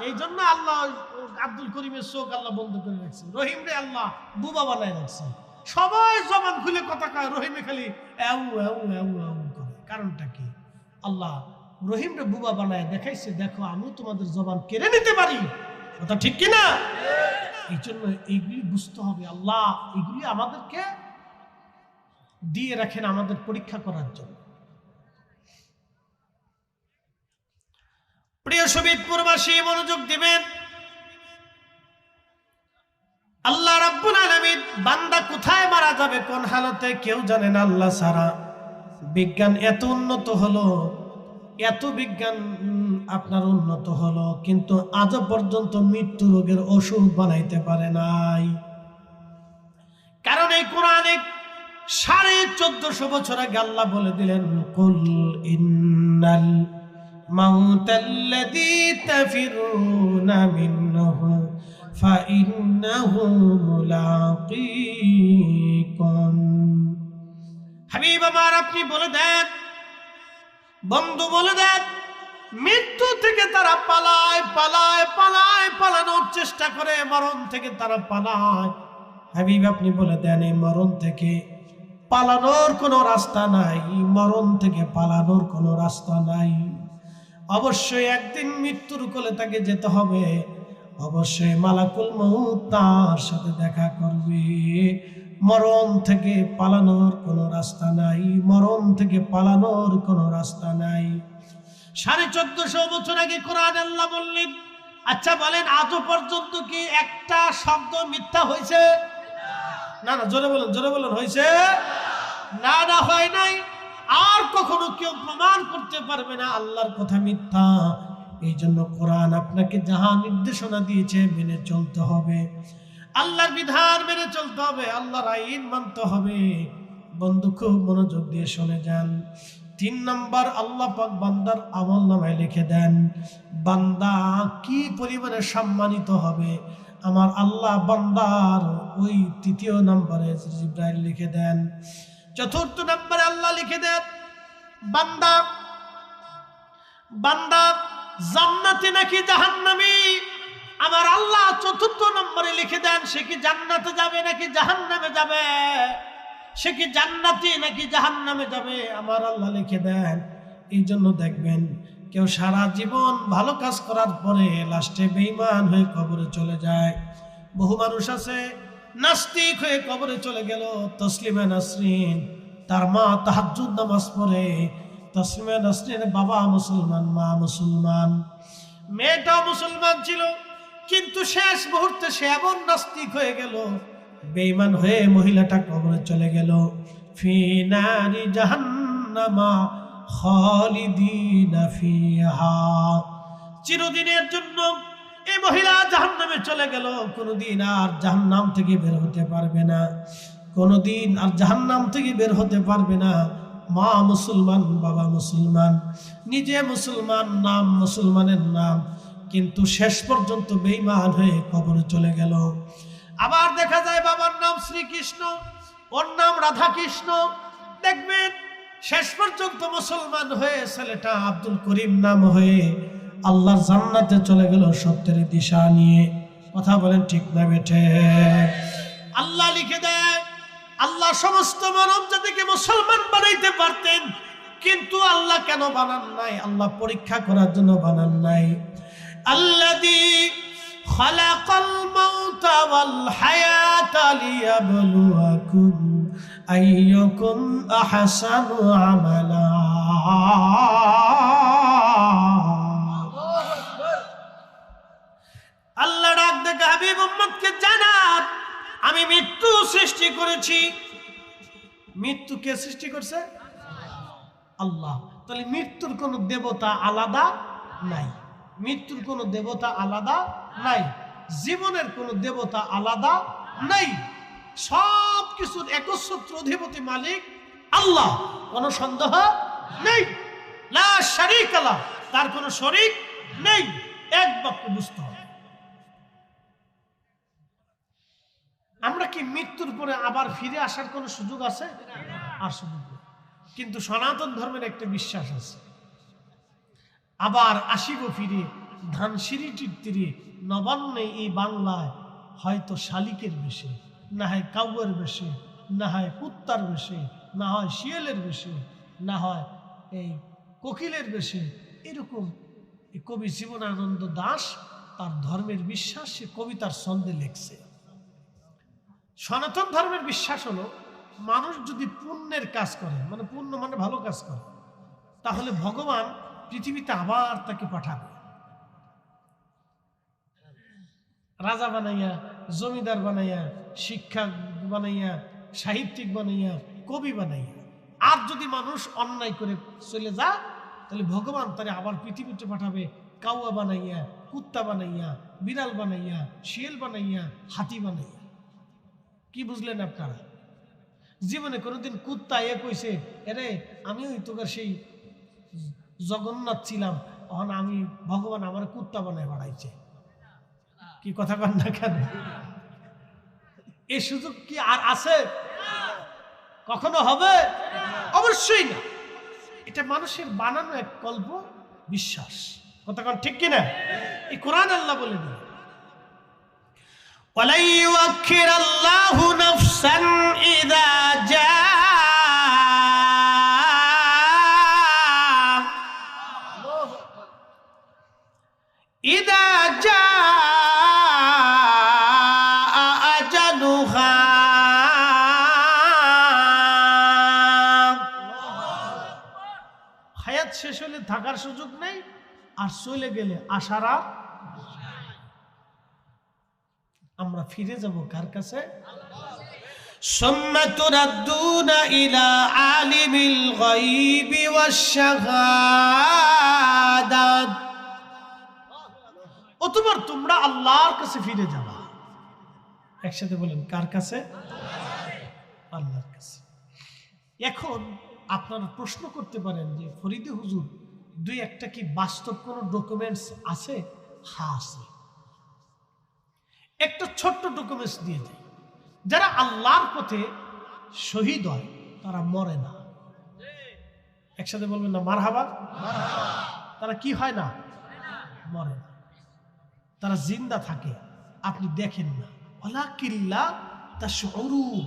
এই জন্য আল্লাহ আব্দুল করিমের চোখ আল্লাহ বন্ধ করে রাখছে। রহিম রে আল্লাহ বুবা বানায় রাখছে। সবাই জবান খুলে কথা কয়, রহিমে খালি এউ এউ এউ এউ করে। কারণটা কি? আল্লাহ রহিম রে বুবা বানায় দেখাইছে, দেখো আমি তোমাদের জবান কেড়ে নিতে পারি। কথা ঠিক কিনা? এই জন্য এইগুলি বুঝতে হবে। আল্লাহ এগুলি আমাদেরকে দিয়ে রাখেন আমাদের পরীক্ষা করার জন্য। প্রিয় শহীদপুরবাসী মনোযোগ দিবেন। আল্লাহ রাব্বুল আলামিন বান্দা কোথায় মারা যাবে, কোন হালতে কেউ জানে না আল্লাহ ছাড়া। বিজ্ঞান এত উন্নত হলো, এত বিজ্ঞান আপনার উন্নত হলো, কিন্তু আজ পর্যন্ত মৃত্যু রোগের ওষুধ বানাইতে পারে নাই। কারণ এই কোরআনে 1450 বছর আগে আল্লাহ বলে দিলেন, কুল ইন্নাল মাউতাল্লাযী তাফিরুনা মিনহু ফাইন্নাহু মুলাকীকুম। হাবিব আমার আপনি বলে দেন, বন্ধু বলে দেন, মৃত্যু থেকে তারা পালায় পালায় পালায় পালানোর চেষ্টা করে, মরণ থেকে তারা পালায়। হাবিব আপনি বলে দেন, এই মরণ থেকে পালানোর কোনো রাস্তা নাই, মরণ থেকে পালানোর কোনো রাস্তা নাই। অবশ্যই একদিন মৃত্যুর কোলে তাকে যেতে হবে, অবশ্যই মালাকুল মউত তার সাথে দেখা করবে। মরণ থেকে পালানোর কোনো রাস্তা নাই, মরণ থেকে পালানোর কোনো রাস্তা নাই। 1450 বছর আগে কোরআন আল্লাহ বললেন। আচ্ছা বলেন, আজও পর্যন্ত কি একটা শব্দ মিথ্যা হয়েছে? না না, জোরে বলেন, জোরে বলেন, হয়েছে? না না, হয় নাই। আর কখনো কেউ প্রমাণ করতে পারবে না আল্লাহর কথা মিথ্যা। এই জন্য কোরআন আপনাকে যাহা নির্দেশনা দিয়েছে মেনে চলতে হবে, আল্লাহর বিধান মেনে চলতে হবে, আল্লাহর আইন মানতে হবে। বন্ধু খুব মনোযোগ দিয়ে শুনে যান। 3 নম্বর, আল্লাহ পাক বান্দার আমলনামায় লিখে দেন বান্দা কি পরিমাণে সম্মানিত হবে। আমার আল্লাহ বান্দার ওই 3য় নম্বরে জিবরাইল লিখে দেন। 4র্থ নম্বরে আল্লাহ লিখে দেন বান্দা বান্দা জান্নাতি নাকি জাহান্নামী। আমার আল্লাহ 4র্থ নম্বরে লিখে দেন সে কি জান্নাতে যাবে নাকি জাহান্নামে যাবে, সে কি জান্নাতি নাকি জাহান্নামে যাবে, আমার আল্লাহ লিখে দেন। এই জন্য দেখবেন কেউ সারা জীবন ভালো কাজ করার পরে লাস্টে বেঈমান হয়ে কবরে চলে যায়। বহু মানুষ আছে নাস্তিক হয়ে কবরে চলে গেল। তসলিমা নাসরিন, তার মা তাহাজ্জুদ নামাজ পড়ে। তসলিমা নাসরিনের বাবা মুসলমান, মা মুসলমান, মেয়েটাও মুসলমান ছিল, কিন্তু শেষ মুহূর্তে সে এমন নাস্তিক হয়ে গেল, বেঈমান হয়ে মহিলাটা কবরে চলে গেল। ফি নারি জাহান্নামা খালিদিনা ফিহা, চিরদিনের জন্য এই মহিলা জাহান্নামে চলে গেল। কোনদিন আর জাহান্নাম থেকে বের হতে পারবে না, কোনদিন আর জাহান্নাম থেকে বের হতে পারবে না। মা মুসলমান, বাবা মুসলমান, নিজে মুসলমান, নাম মুসলমানের নাম, কিন্তু শেষ পর্যন্ত বেঈমান হয়ে কবরে চলে গেল। আবার দেখা যায় বাবার নাম শ্রীকৃষ্ণ, ওর নাম রাধা কৃষ্ণ। দেখবেন শেষ পর্যন্ত মুসলমান হয়ে ছেলেটা আব্দুল করিম নাম হয়ে আল্লাহর জান্নাতে চলে গেল সত্যের দিশা নিয়ে। কথা বলেন ঠিক না বেঠে? আল্লাহ লিখে দেয় আল্লাহ সমস্ত মানব জাতিকে মুসলমান বানাইতে পারতেন, কিন্তু আল্লাহ কেন বানান নাই? আল্লাহ পরীক্ষা করার জন্য বানান নাই। আল্লাযী খালাকাল মাউতা ওয়াল হায়াতা লিয়াবলুয়াকুম আইয়ুকুম আহসানু আমালা। আল্লাহ ডাক দেখে হাবিব উম্মতকে জানাত, আমি মৃত্যু সৃষ্টি করেছি। মৃত্যু কে সৃষ্টি করছে? আল্লাহ। তাহলে মৃত্যুর কোন দেবতা আলাদা নাই, মৃত্যুর কোন দেবতা আলাদা নাই, জীবনের কোন দেবতা আলাদা নাই। সব কিছুর একচ্ছত্র অধিপতি মালিক আল্লাহ, কোন সন্দেহ নেই। লা শারীকা লাহু, তার কোন শরীক নেই। এক বাক্যে বুঝতে হবে। আমরা কি মৃত্যুর পরে আবার ফিরে আসার কোন সুযোগ আছে? আর সুযোগ নেই। কিন্তু সনাতন ধর্মের একটা বিশ্বাস আছে, আবার আসিব ফিরে ধানসিঁড়িটির তীরে নবান্নে এই বাংলায়, হয়তো শালিকের বেশে, না হয় কাউয়ের বেশে, না হয় কুত্তার বেশে, না হয় শিয়ালের বেশে, না হয় এই কোকিলের বেশে। এরকম এই কবি জীবনানন্দ দাশ তার ধর্মের বিশ্বাস সে কবিতার ছন্দে লিখছে। সনাতন ধর্মের বিশ্বাস হলো, মানুষ যদি পুণ্যের কাজ করে, মানে পুণ্য মানে ভালো কাজ করে, তাহলে ভগবান পৃথিবীতে আবার তাকে পাঠাবে, রাজা বানাইয়া, জমিদার বানাইয়া, শিক্ষক বানাইয়া, সাহিত্যিক বানাইয়া, কবি বানাইয়া। আর যদি মানুষ অন্যায় করে চলে যায়, তাহলে ভগবান তারে আবার পৃথিবীতে পাঠাবে কাউয়া বানাইয়া, কুত্তা বানাইয়া, বিড়াল বানাইয়া, শিয়াল বানাইয়া, হাতি বানাইয়া। কি বুঝলেন আপনারা? জীবনে কোনোদিন কুত্তা এ কইছে, এরে আমি ওই তোকার সেই জগন্নাথ ছিলাম, তখন আমি ভগবান আমার কুত্তা বানায় বাড়াইছে? কি কথা কন না কেন? এই সুযোগ কি আর আছে? কখনো হবে? অবশ্যই না। এটা মানুষের বানানো এক কল্প বিশ্বাস। কথা কন ঠিক কিনা? এই কোরআন আল্লাহ বলে দিল, ওয়ালাই ইউআখিরাল্লাহু নাফসান ইযা জা আজালুহা। হায়াত শেষ হলে থাকার সুযোগ নেই, আর চলে গেলে আশারা। আমরা ফিরে যাব কার কাছে? সুম্মা তুরাদ্দুনা ইলা আলিমিল গায়বি ওয়াশ শাহাদাত। অতঃপর তোমরা আল্লাহর কাছে ফিরে যাবা। একসাথে বলেন, কার কাছে? আল্লাহর কাছে। এখন আপনারা প্রশ্ন করতে পারেন যে ফরিদে হুজুর, দুই একটা কি বাস্তব কোন ডকুমেন্টস আছে? হ্যাঁ আছে। একটা ছোট্ট ডকুমেন্টস দিয়ে যায়, যারা আল্লাহর পথে শহীদ হয় তারা মরে না। একসাথে বলবেন না মারহাবা? তারা কি হয় না? মরে না, তারা জিন্দা থাকে, আপনি দেখেন না। ওয়ালাকিল্লা তাশউরুন,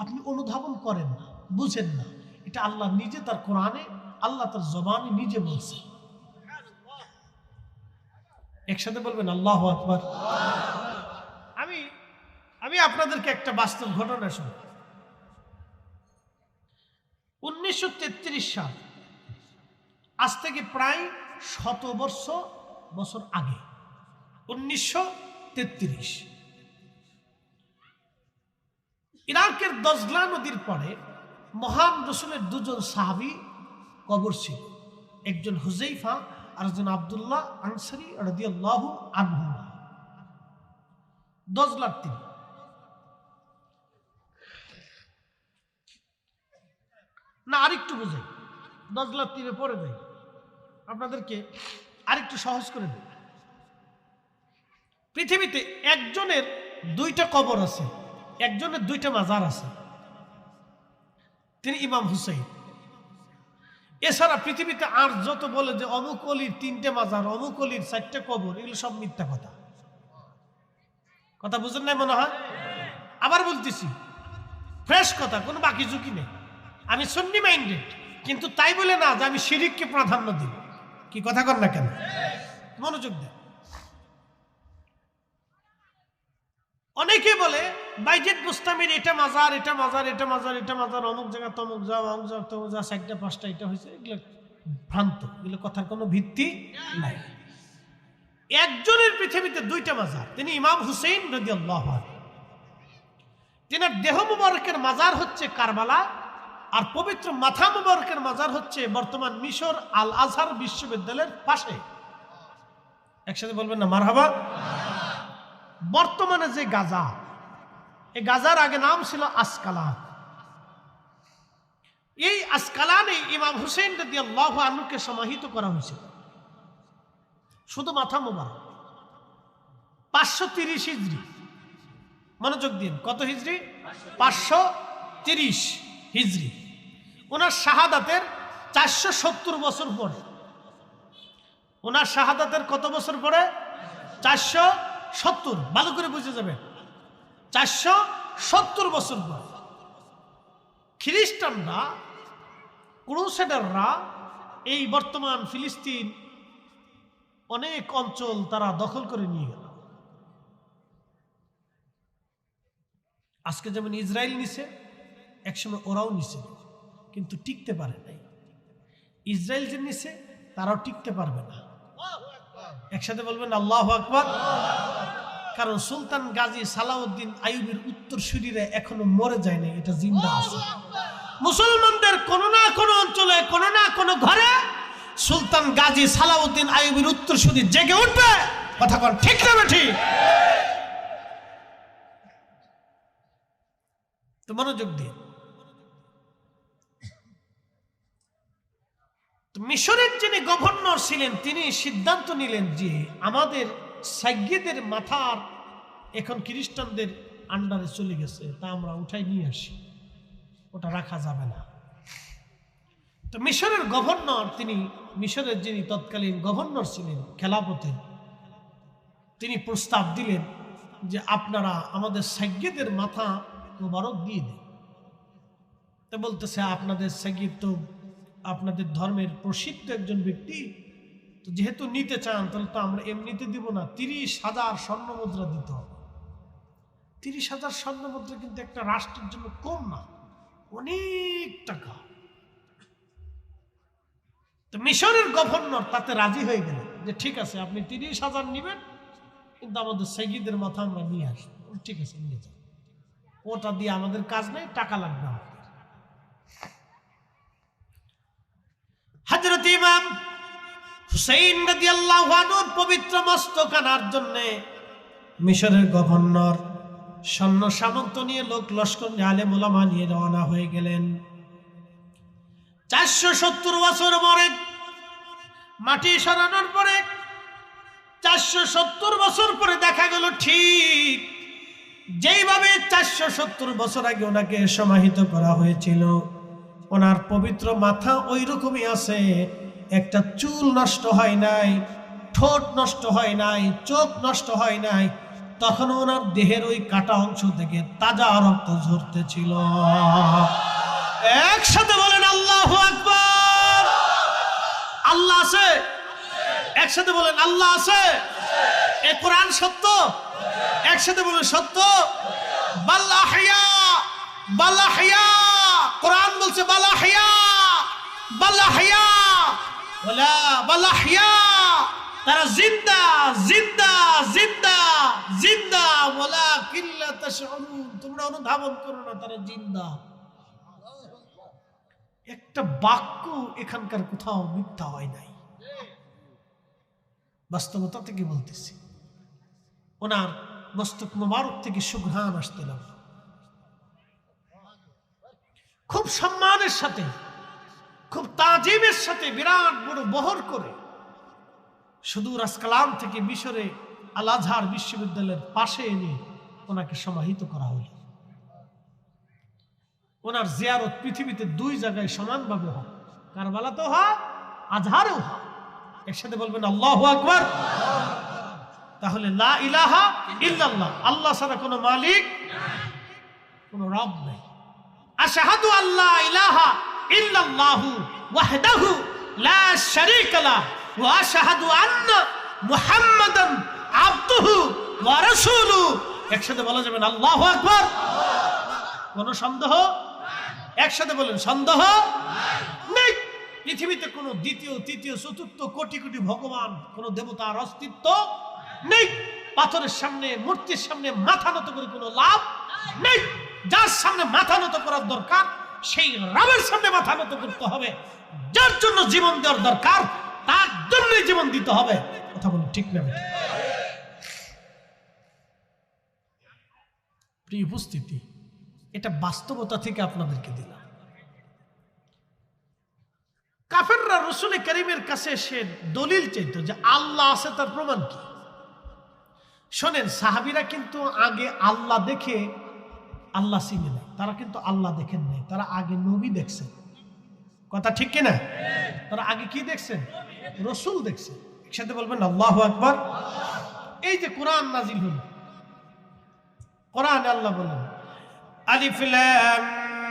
আপনি অনুধাবন করেন না, বুঝেন না। এটা আল্লাহ নিজে তার কোরআনে, আল্লাহ তার জবানে নিজে বলছে। একসাথে বলবেন আল্লাহু আকবার। আমি আপনাদেরকে একটা বাস্তব ঘটনা শুনি। 1933 সাল, আজ থেকে প্রায় 100 বছর আগে, 1933 ইরাকের দজলা নদীর পরে মহান রাসূলের দুজন সাহাবী কবর ছিল, একজন হুযায়ফা আর একজন আব্দুল্লাহ আনসারী রাদিয়াল্লাহু আনহু। দজলার তীরে না, আরেকটু বুঝাই, দজলার তীরে পড়ে যাই, আপনাদেরকে আরেকটু সহজ করে দেয়। পৃথিবীতে একজনের দুইটা কবর আছে, একজনের দুইটা মাজার আছে, তিনি ইমাম হুসাইন। এছাড়া পৃথিবীতে আর যত বলে যে অমুক অলির 3টে মাজার, অমুক অলির 4টে কবর, এগুলো সব মিথ্যা কথা। কথা বুঝেন নাই মনে হয়? আবার বলতেছি, ফ্রেশ কথা, কোনো বাকি ঝুঁকি নেই। আমি সুন্নি মাইন্ডেড, কিন্তু তাই বলে না যে আমি শিরিককে প্রাধান্য দিব। কি কথা কর না কেন? মনোযোগ দেন। অনেকে বলে বাইজিদ বুস্তামির এটা মাজার, এটা মাজার, এটা মাজার, এটা মাজার, অমুক জায়গা তমুক যা, অমুক জায়গা তমুক যা, 4টা 5টা এটা হয়েছে। এগুলো ভ্রান্ত, এগুলো কথার কোনো ভিত্তি নাই। একজনের পৃথিবীতে 2টা মাজার, তিনি ইমাম হুসেইন রাদিয়াল্লাহু আনহু। তিনার দেহ মুবারকের মাজার হচ্ছে কারবালা, আর পবিত্র মাথা মুবারকের মাজার হচ্ছে বর্তমান মিশর আল আজহার বিশ্ববিদ্যালয়ের পাশে। একসাথে বলবেন না মারহাবা? বর্তমানে যে গাজা, এই গাজার আগে নাম ছিল আসকালান। এই আসকালানে ইমাম হুসেইন রাদিয়াল্লাহু আনহুকে সমাহিত করা হয়েছিল। শুধু মাথা মুবারক 530 হিজরি। মনোযোগ দিন, কত হিজরি? 530 হিজরি। ওনার শাহাদাতের 470 বছর পরে। ওনার শাহাদাতের কত বছর পরে? 470। ভালো করে বুঝে যাবেন, 470 বছর পর খ্রিস্টানরা, ক্রুসেডাররা এই বর্তমান ফিলিস্তিন অনেক অঞ্চল তারা দখল করে নিয়ে গেল। আজকে যেমন ইসরায়েল নিছে, একসময় ওরাও নিছে, কিন্তু টিকতে পারে নাই। ইসরায়েল যে নিছে তারাও টিকতে পারবে না। একসাথে বলবেন আল্লাহু আকবার। কারণ সুলতান গাজী সালাউদ্দিন আইয়ুবের উত্তরসূরিরা এখনো মরে যায় না, এটা জিন্দা আছে। মুসলমানদের কোন না কোন অঞ্চলে, কোন না কোন ঘরে সুলতান গাজী সালাউদ্দিন আইয়ুবের উত্তরসূরি জেগে উঠবে। কথা বল, ঠিক না ঠিক? তো মনোযোগ দিয়ে, মিশরের যিনি গভর্নর ছিলেন তিনি সিদ্ধান্ত নিলেন যে আমাদের সাইয়্যিদের মাথার এখন খ্রিস্টানদের আন্ডারে চলে গেছে, তা আমরা উঠাই নিয়ে আসি, ওটা রাখা যাবে না। তো মিশরের গভর্নর, তিনি মিশরের যিনি তৎকালীন গভর্নর ছিলেন খেলাফতের, তিনি প্রস্তাব দিলেন যে আপনারা আমাদের সাইয়্যিদের মাথা মোবারক দিয়ে দেন। তা বলতেছে আপনাদের সাইয়্যিদ তো আপনাদের ধর্মের প্রসিদ্ধ একজন ব্যক্তি, তো যেহেতু নিতে চান তাহলে তো আমরা এমনিতে দিব না, 30,000 স্বর্ণ মুদ্রা দিতে হবে। 30,000 স্বর্ণ মুদ্রা কিন্তু একটা রাষ্ট্রের জন্য কম না, অনেক টাকা। তো মিশরের গভর্নর তাতে রাজি হয়ে গেলেন যে ঠিক আছে আপনি 30,000 নিবেন, কিন্তু আমাদের সাইয়্যিদের মাথা আমরা নিয়ে আসবো। ঠিক আছে, নিয়ে যান, ওটা দিয়ে আমাদের কাজ নেই, টাকা লাগবে আমাদের। হযরত ইমাম হুসাইন রাদিয়াল্লাহু আনহুর পবিত্র মস্তক আনার জন্য মিশরের গভর্নর সৈন্য সামন্ত নিয়ে লোক লস্কর নিয়ে আলেম ওলামা নিয়ে রওনা হয়ে গেলেন। 470 বছর পরে মাটি সরানোর পরে 470 বছর পরে দেখা গেল ঠিক যেইভাবে 470 বছর আগে ওনাকে সমাহিত করা হয়েছিল, ওনার পবিত্র মাথা ওই রকমই আছে। একটা চুল নষ্ট হয় নাই, ঠোঁট নষ্ট হয় নাই, চোখ নষ্ট হয় নাই। তখন ওনার দেহের ওই কাটা অংশ থেকে তাজা রক্ত ঝরতেছিল। একসাথে বলেন আল্লাহু আকবার। আল্লাহ আছে, একসাথে বলেন আল্লাহ আছে। এ কোরআন সত্য, একসাথে বলেন সত্য। বাল্লাহিয়া বাল্লাহিয়া, কোরআন বলছে বাল্লাহিয়া বাল্লাহিয়া ওয়ালা বাল্লাহিয়া, তারা জিন্দা জিন্দা জিন্দা জিন্দা ওয়ালা কিল্লা তাশউরুন, তোমরা অনুধাবন করো না, তারা জিন্দা। একটা বাক্য এখানকার কোথাও মিথ্যা হয় নাই, বাস্তবতা থেকে বলতেছি। ওনার মস্তক মোবারক থেকে সুঘ্রাণ আসতে লাগলো, খুব সম্মানের সাথে, খুব তাজিমের সাথে, বিরাট বড় বহর করে সুদূর আসকালান থেকে মিশরে আল আজহার বিশ্ববিদ্যালয়ের পাশে এনে ওনাকে সমাহিত করা হলো। ওনার জিয়ারত পৃথিবীতে 2 জায়গায় সমানভাবে হয়, কারবালাতেও হয়, আজহারেও হয়। একসাথে বলবেন আল্লাহু আকবার। তাহলে লা ইলাহা ইল্লাল্লাহ, আল্লাহ ছাড়া কোনো মালিক, কোনো রব নেই। আশহাদু আল্লা ইলাহা ইল্লাল্লাহু ওয়াহদাহু লা শারীকা লাহু ওয়া আশহাদু আন্না মুহাম্মাদান আবদুহু ওয়া রাসূলুহু। একসাথে বলা যাবে না আল্লাহু আকবার? কোন সন্দেহ? একসাথে বলেন সন্দেহ নেই। পৃথিবীতে কোনো দ্বিতীয় তৃতীয় চতুর্থ কোটি কোটি ভগবান, কোন দেবতার অস্তিত্ব নেই। পাথরের সামনে, মূর্তির সামনে মাথা নত করে কোনো লাভ নেই। যার সামনে মাথা নত করার দরকার সেই রবের সামনে মাথা নত করতে হবে। যার জন্য জীবন দেওয়ার দরকার তার জন্যই জীবন দিতে হবে। কথা বলুন ঠিক না? প্রিয় উপস্থিতি, এটা বাস্তবতা থেকে আপনাদেরকে দিলাম। কাফেররা রাসূল কারীমের কাছে এসে দলিল চাইতো যে আল্লাহ আছে, তার প্রমাণ কি? শোনেন, সাহাবীরা কিন্তু আগে আল্লাহ দেখে আল্লাহ চিনে নাই। তারা কিন্তু আল্লাহ দেখেন নাই, তারা আগে নবী দেখছেন। কথা ঠিক কিনা? তারা আগে কি দেখছেন? রাসূল দেখছেন। একসাথে বলবেন আল্লাহু আকবার। এই যে কোরআন নাজিল হলো, কোরআনে আল্লাহ বলেন আলিফ লাম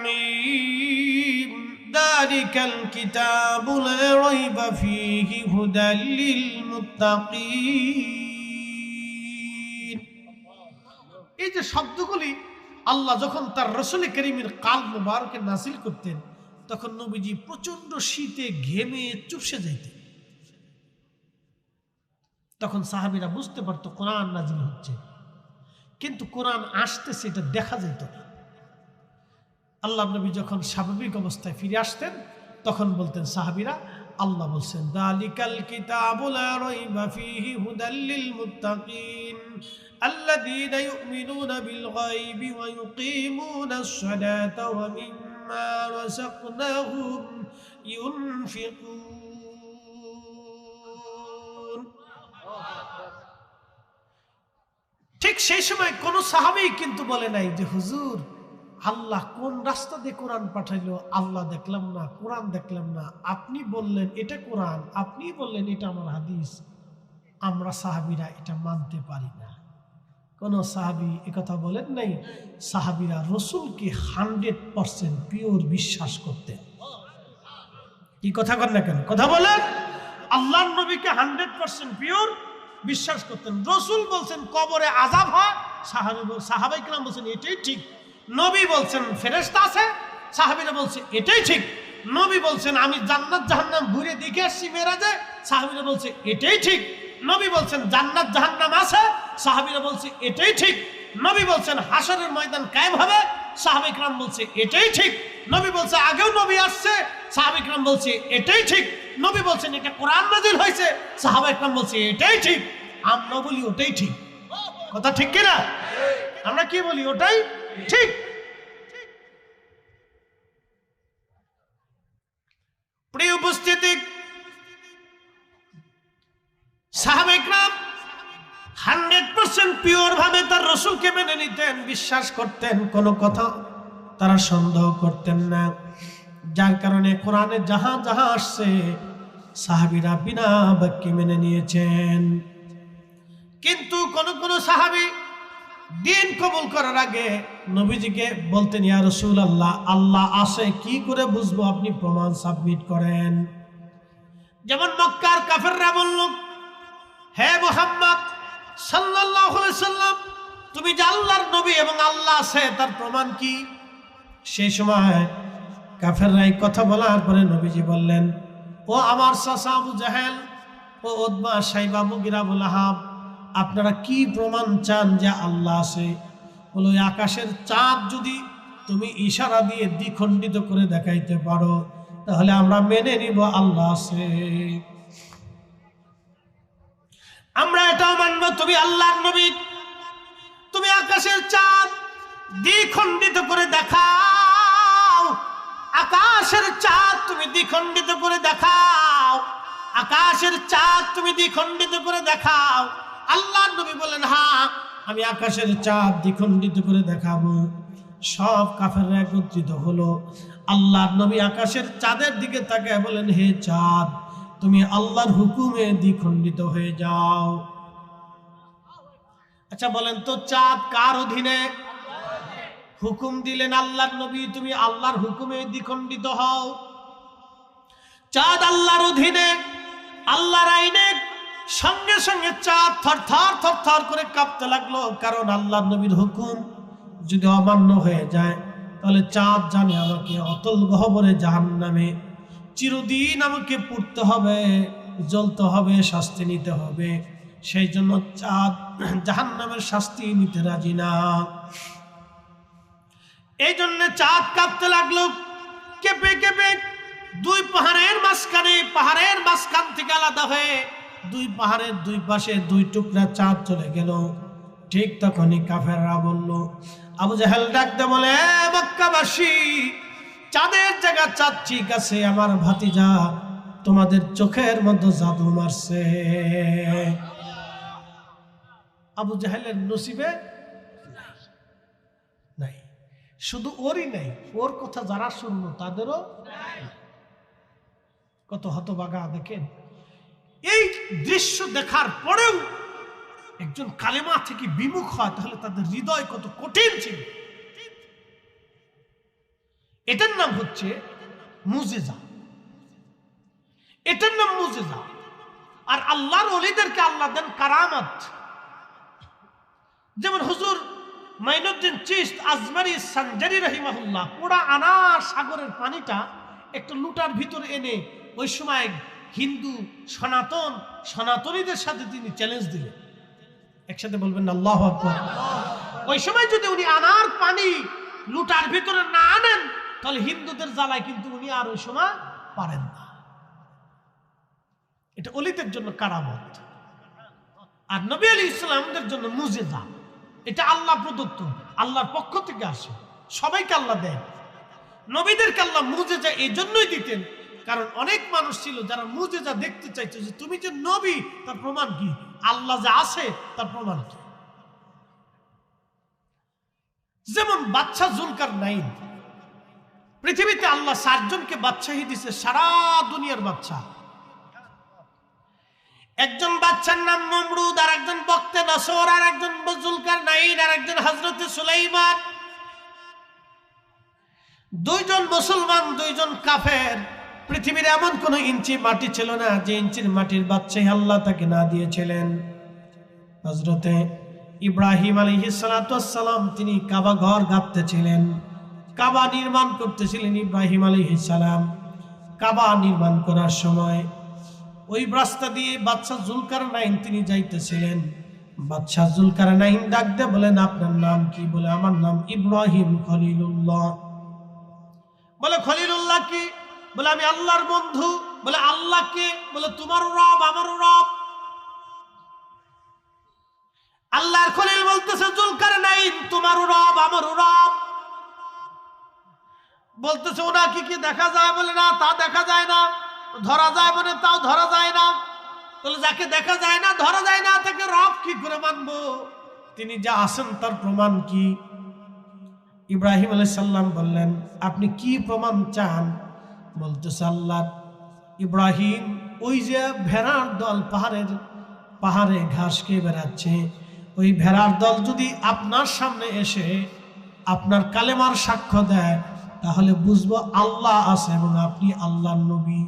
মিম যালিকাল কিতাবু লা রাইবা ফীহি হুদাল লিল মুত্তাকিন। এই যে শব্দগুলি আল্লাহ যখন তার রাসূল কারীমের কালব মুবারকে নাযিল করতেন, তখন নবীজি প্রচন্ড শীতে ঘেমে চুপসে যাইতেন। তখন সাহাবীরা বুঝতে পারতো কোরআন নাযিল হচ্ছে, কিন্তু কোরআন আসতেছে এটা দেখা যেত না। আল্লাহ নবী যখন স্বাভাবিক অবস্থায় ফিরে আসতেন, তখন বলতেন সাহাবীরা, আল্লাহ বলছেন যালিকাল কিতাবু লা রাইবা ফীহি হুদাল লিল মুত্তাকিন আল্লাযীনা ইউমিনুনা বিল গায়বি ওয়া ইউকিমুনাস সালাতা ওয়া মিম্মা রাযাকনাহুম ইউনফিকুন। ঠিক সেই সময় কোন সাহাবী কিন্তু বলে নাই যে হুজুর আল্লাহ কোন রাস্তা দিয়ে কোরআন পাঠাইলো, আল্লাহ দেখলাম না, কোরআন দেখলাম না, আপনি বললেন এটা কোরআন, আপনি বললেন এটা আমার হাদিস, আমরা সাহাবীরা এটা মানতে পারি না। কোন সাহাবী একথা বলেন নাই। সাহাবীরা রাসূলকে 100% পিওর বিশ্বাস করতেন। কি কথা কর না কেন? কথা বলেন। আল্লাহর নবীকে 100% পিওর বিশ্বাস করতেন। রাসূল বলছেন কবরে আযাব হয়, সাহাবায়ে কেরাম বলছেন এটাই ঠিক। নবী বলছেন ফেরেশতা আছে, সাহাবীরা বলছে এটাই ঠিক। নবী বলছেন আমি জান্নাত জাহান্নাম ঘুরে দেখে আসছি মেরাজে, সাহাবীরা বলছে এটাই ঠিক। নবী বলছেন জান্নাত জাহান্নাম আছে, সাহাবীরা বলছে এটাই ঠিক। নবী বলছেন হাশরের ময়দান কায়েম হবে, সাহাবায়ে কেরাম বলছে এটাই ঠিক। নবী বলছে আগেও নবী আসছে, সাহাবায়ে কেরাম বলছে এটাই ঠিক। নবী বলছেন এটা কোরআন নাযিল হয়েছে, সাহাবায়ে কেরাম বলছে এটাই ঠিক। আমরা বলি ওটাই ঠিক। কথা ঠিক কি না? আমরা কি বলি? ওটাই ঠিক। প্রিয় উপস্থিতি, সাহাবায়ে কেরাম 100% পিওর ভাবে তার রাসূলকে মেনে নিতেন, বিশ্বাস করতেন, কোনো কথা তারা সন্দেহ করতেন না। যার কারণে কোরআনে যাহা যাহা আসছে সাহাবীরা বিনা বাক্যে মেনে নিয়েছেন। কিন্তু কোন কোন সাহাবী দিন কবুল করার আগে নবীজিকে বলতেন ইয়া রাসূলুল্লাহ আল্লাহ আছে কি করে বুঝবো, আপনি প্রমাণ সাবমিট করেন। যেমন মক্কার কাফেররা বলল, হে মুহাম্মদ সাল্লাল্লাহু আলাইহি সাল্লাম, তুমি যে আল্লাহর নবী এবং আল্লাহ আছে তার প্রমাণ কি? সেই সময় কাফেররা এই কথা বলার পরে নবীজি বললেন, ও আমার চাচা আবু জাহেল, ও উতবা, শাইবা, মুগীরা, আবু লাহাব, আপনারা কি প্রমাণ চান যে আল্লাহ আছে? বলো আকাশের চাঁদ যদি তুমি ইশারা দিয়ে দ্বিখণ্ডিত করে দেখাইতে পারো তাহলে আমরা মেনে নিব আল্লাহ আছে। আমরা এটাও মানব তুমি আল্লাহর নবী। তুমি আকাশের চাঁদ দ্বিখণ্ডিত করে দেখাও, আকাশের চাঁদ তুমি দ্বিখণ্ডিত করে দেখাও, আকাশের চাঁদ তুমি দ্বিখণ্ডিত করে দেখাও। আল্লাহর নবী বলেন হ্যাঁ আমি আকাশের চাঁদ দ্বিখণ্ডিত করে দেখাবো। সব কাফেররা একত্রিত হলো। আল্লাহর নবী আকাশের চাঁদের দিকে তাকায় বলেন, হে চাঁদ তুমি আল্লাহর হুকুমে দ্বিখণ্ডিত হয়ে যাও। আচ্ছা বলেন তো চাঁদ কার অধীনে? হুকুম দিলেন আল্লাহর নবী, তুমি আল্লাহর হুকুমে দ্বিখণ্ডিত হও। চাঁদ আল্লাহর অধীনে, আল্লাহর আইনে, সঙ্গে সঙ্গে চাঁদ থরথর থরথর করে কাঁপতে লাগলো। কারণ আল্লাহর নবীর হুকুম যদি অমান্য হয়ে যায়, তাহলে চাঁদ জানে আমাকে অতল গহ্বরে জাহান্নামে চিরদিন আমাকে পুড়তে হবে, জ্বলতে হবে, শাস্তি নিতে হবে। সেই জন্য চাঁদ জাহান্নামের শাস্তি নিতে রাজি না। এই জন্য চাঁদ কাঁপতে লাগলো, কেঁপে কেঁপে দুই পাহাড়ের মাঝখান থেকে আলাদা হয়ে দুই পাহাড়ের দুই পাশে দুই টুকরা চাঁদ চলে গেল। ঠিক তখনই কাফেররা বলল, আবু জাহেল ডাকতে বলে, মক্কাবাসী, চাঁদের জায়গা চাঁদ ঠিক আছে, আমার ভাতিজা তোমাদের চোখের মধ্যে জাদু মারছে। আবু জাহেলের নসিবে নাই, শুধু ওরই নাই, ওর কথা যারা শুনলো তাদেরও। কত হতভাগা দেখেন। এই দৃশ্য দেখার পরেও একজন কালেমা থেকে বিমুখ হয়, তাহলে তাদের হৃদয় কত কঠিন ছিল। এটার নাম হচ্ছে মুজিজা, এটার নাম মুজিজা। আর আল্লাহর ওলিদেরকে আল্লাহ দেন কারামাত। যেমন হুজুর মাইনুদ্দিন চিশত আজমারি সানজারি রাহিমাহুল্লাহ পুরা আনা সাগরের পানিটা একটা লুটার ভিতরে এনে ওই সময় হিন্দু সনাতনীদের সাথে তিনি চ্যালেঞ্জ দিলেন। একসাথে বলবেন আল্লাহু আকবার। ওই সময় যদি উনি আনার পানি লুটার ভিতরে না আনেন, তাহলে হিন্দুদের জ্বালায় কিন্তু উনি আর ওই সময় পারেন না। এটা ওলিদের জন্য কারামত, আর নবী আলাইহিস সালামদের জন্য মুজিজা। এটা আল্লাহ প্রদত্ত, আল্লাহর পক্ষ থেকে আসে, সবাইকে আল্লাহ দেন। নবীদেরকে আল্লাহ মুজিজা এই জন্যই দিতেন, কারণ অনেক মানুষ ছিল যারা মুজিজা দেখতে চাইতো, যে তুমি যে নবী তার প্রমাণ কি, আল্লাহ যে আছে তার প্রমাণ কি। যেমন বাদশা জুলকারনাইন, পৃথিবীতে আল্লাহ 4 জনকে বাদশাহী দিছে, সারা দুনিয়ার বাদশা। একজন বাদশার নাম নমরুদ, আর একজন বক্তে নসর, আর একজন জুলকারনাইন, আর একজন হযরতে সুলাইমান। 2 জন মুসলমান, 2 জন কাফের। পৃথিবীর এমন কোন ইঞ্চি মাটি ছিল না যে ইঞ্চির মাটির বাদশাহী আল্লাহ তাকে না দিয়েছিলেন। হযরতে ইব্রাহিম আলাইহিস সালাতু ওয়াস সালাম, তিনি কাবা ঘর গাঁথতেছিলেন, কাবা নির্মাণ করতেছিলেন। ইব্রাহিম আলাইহিস সালাম কাবা নির্মাণ করার সময় ওই রাস্তা দিয়ে বাদশা জুলকারনাইন তিনি যাইতেছিলেন। বাদশা জুলকারনাইন ডাক দিয়ে বলেন, আপনার নাম কি? বলে, আমার নাম ইব্রাহিম খলিলুল্লাহ। বলে, খলিলুল্লাহ কি? বলে, আমি আল্লাহর বন্ধু। বলে, আল্লাহ কে? বলে, তোমারও রব আমারও রব। আল্লাহর খলিল বলতেছে, জুলকারনাইন তোমারও রব আমারও রব। বলতেছে, ওনাকে কি দেখা যায়? বলে, না, তা দেখা যায় না। ধরা যায়? বলে, তাও ধরা যায় না। বলে, যাকে দেখা যায় না, ধরা যায় না, তাকে রব কি করে মানবো? তিনি যা আছেন তার প্রমাণ কি? ইব্রাহিম আলাইহিস সালাম বললেন, আপনি কি প্রমাণ চান? বলতেছে, আল্লাহ। ইব্রাহিম, ওই যে ভেড়ার দল পাহাড়ে ঘাস খেয়ে বেড়াচ্ছে, ওই ভেড়ার দল যদি আপনার সামনে এসে আপনার কালেমার সাক্ষ্য দেয়, তাহলে বুঝবো আল্লাহ আছে এবং আপনি আল্লাহর নবী।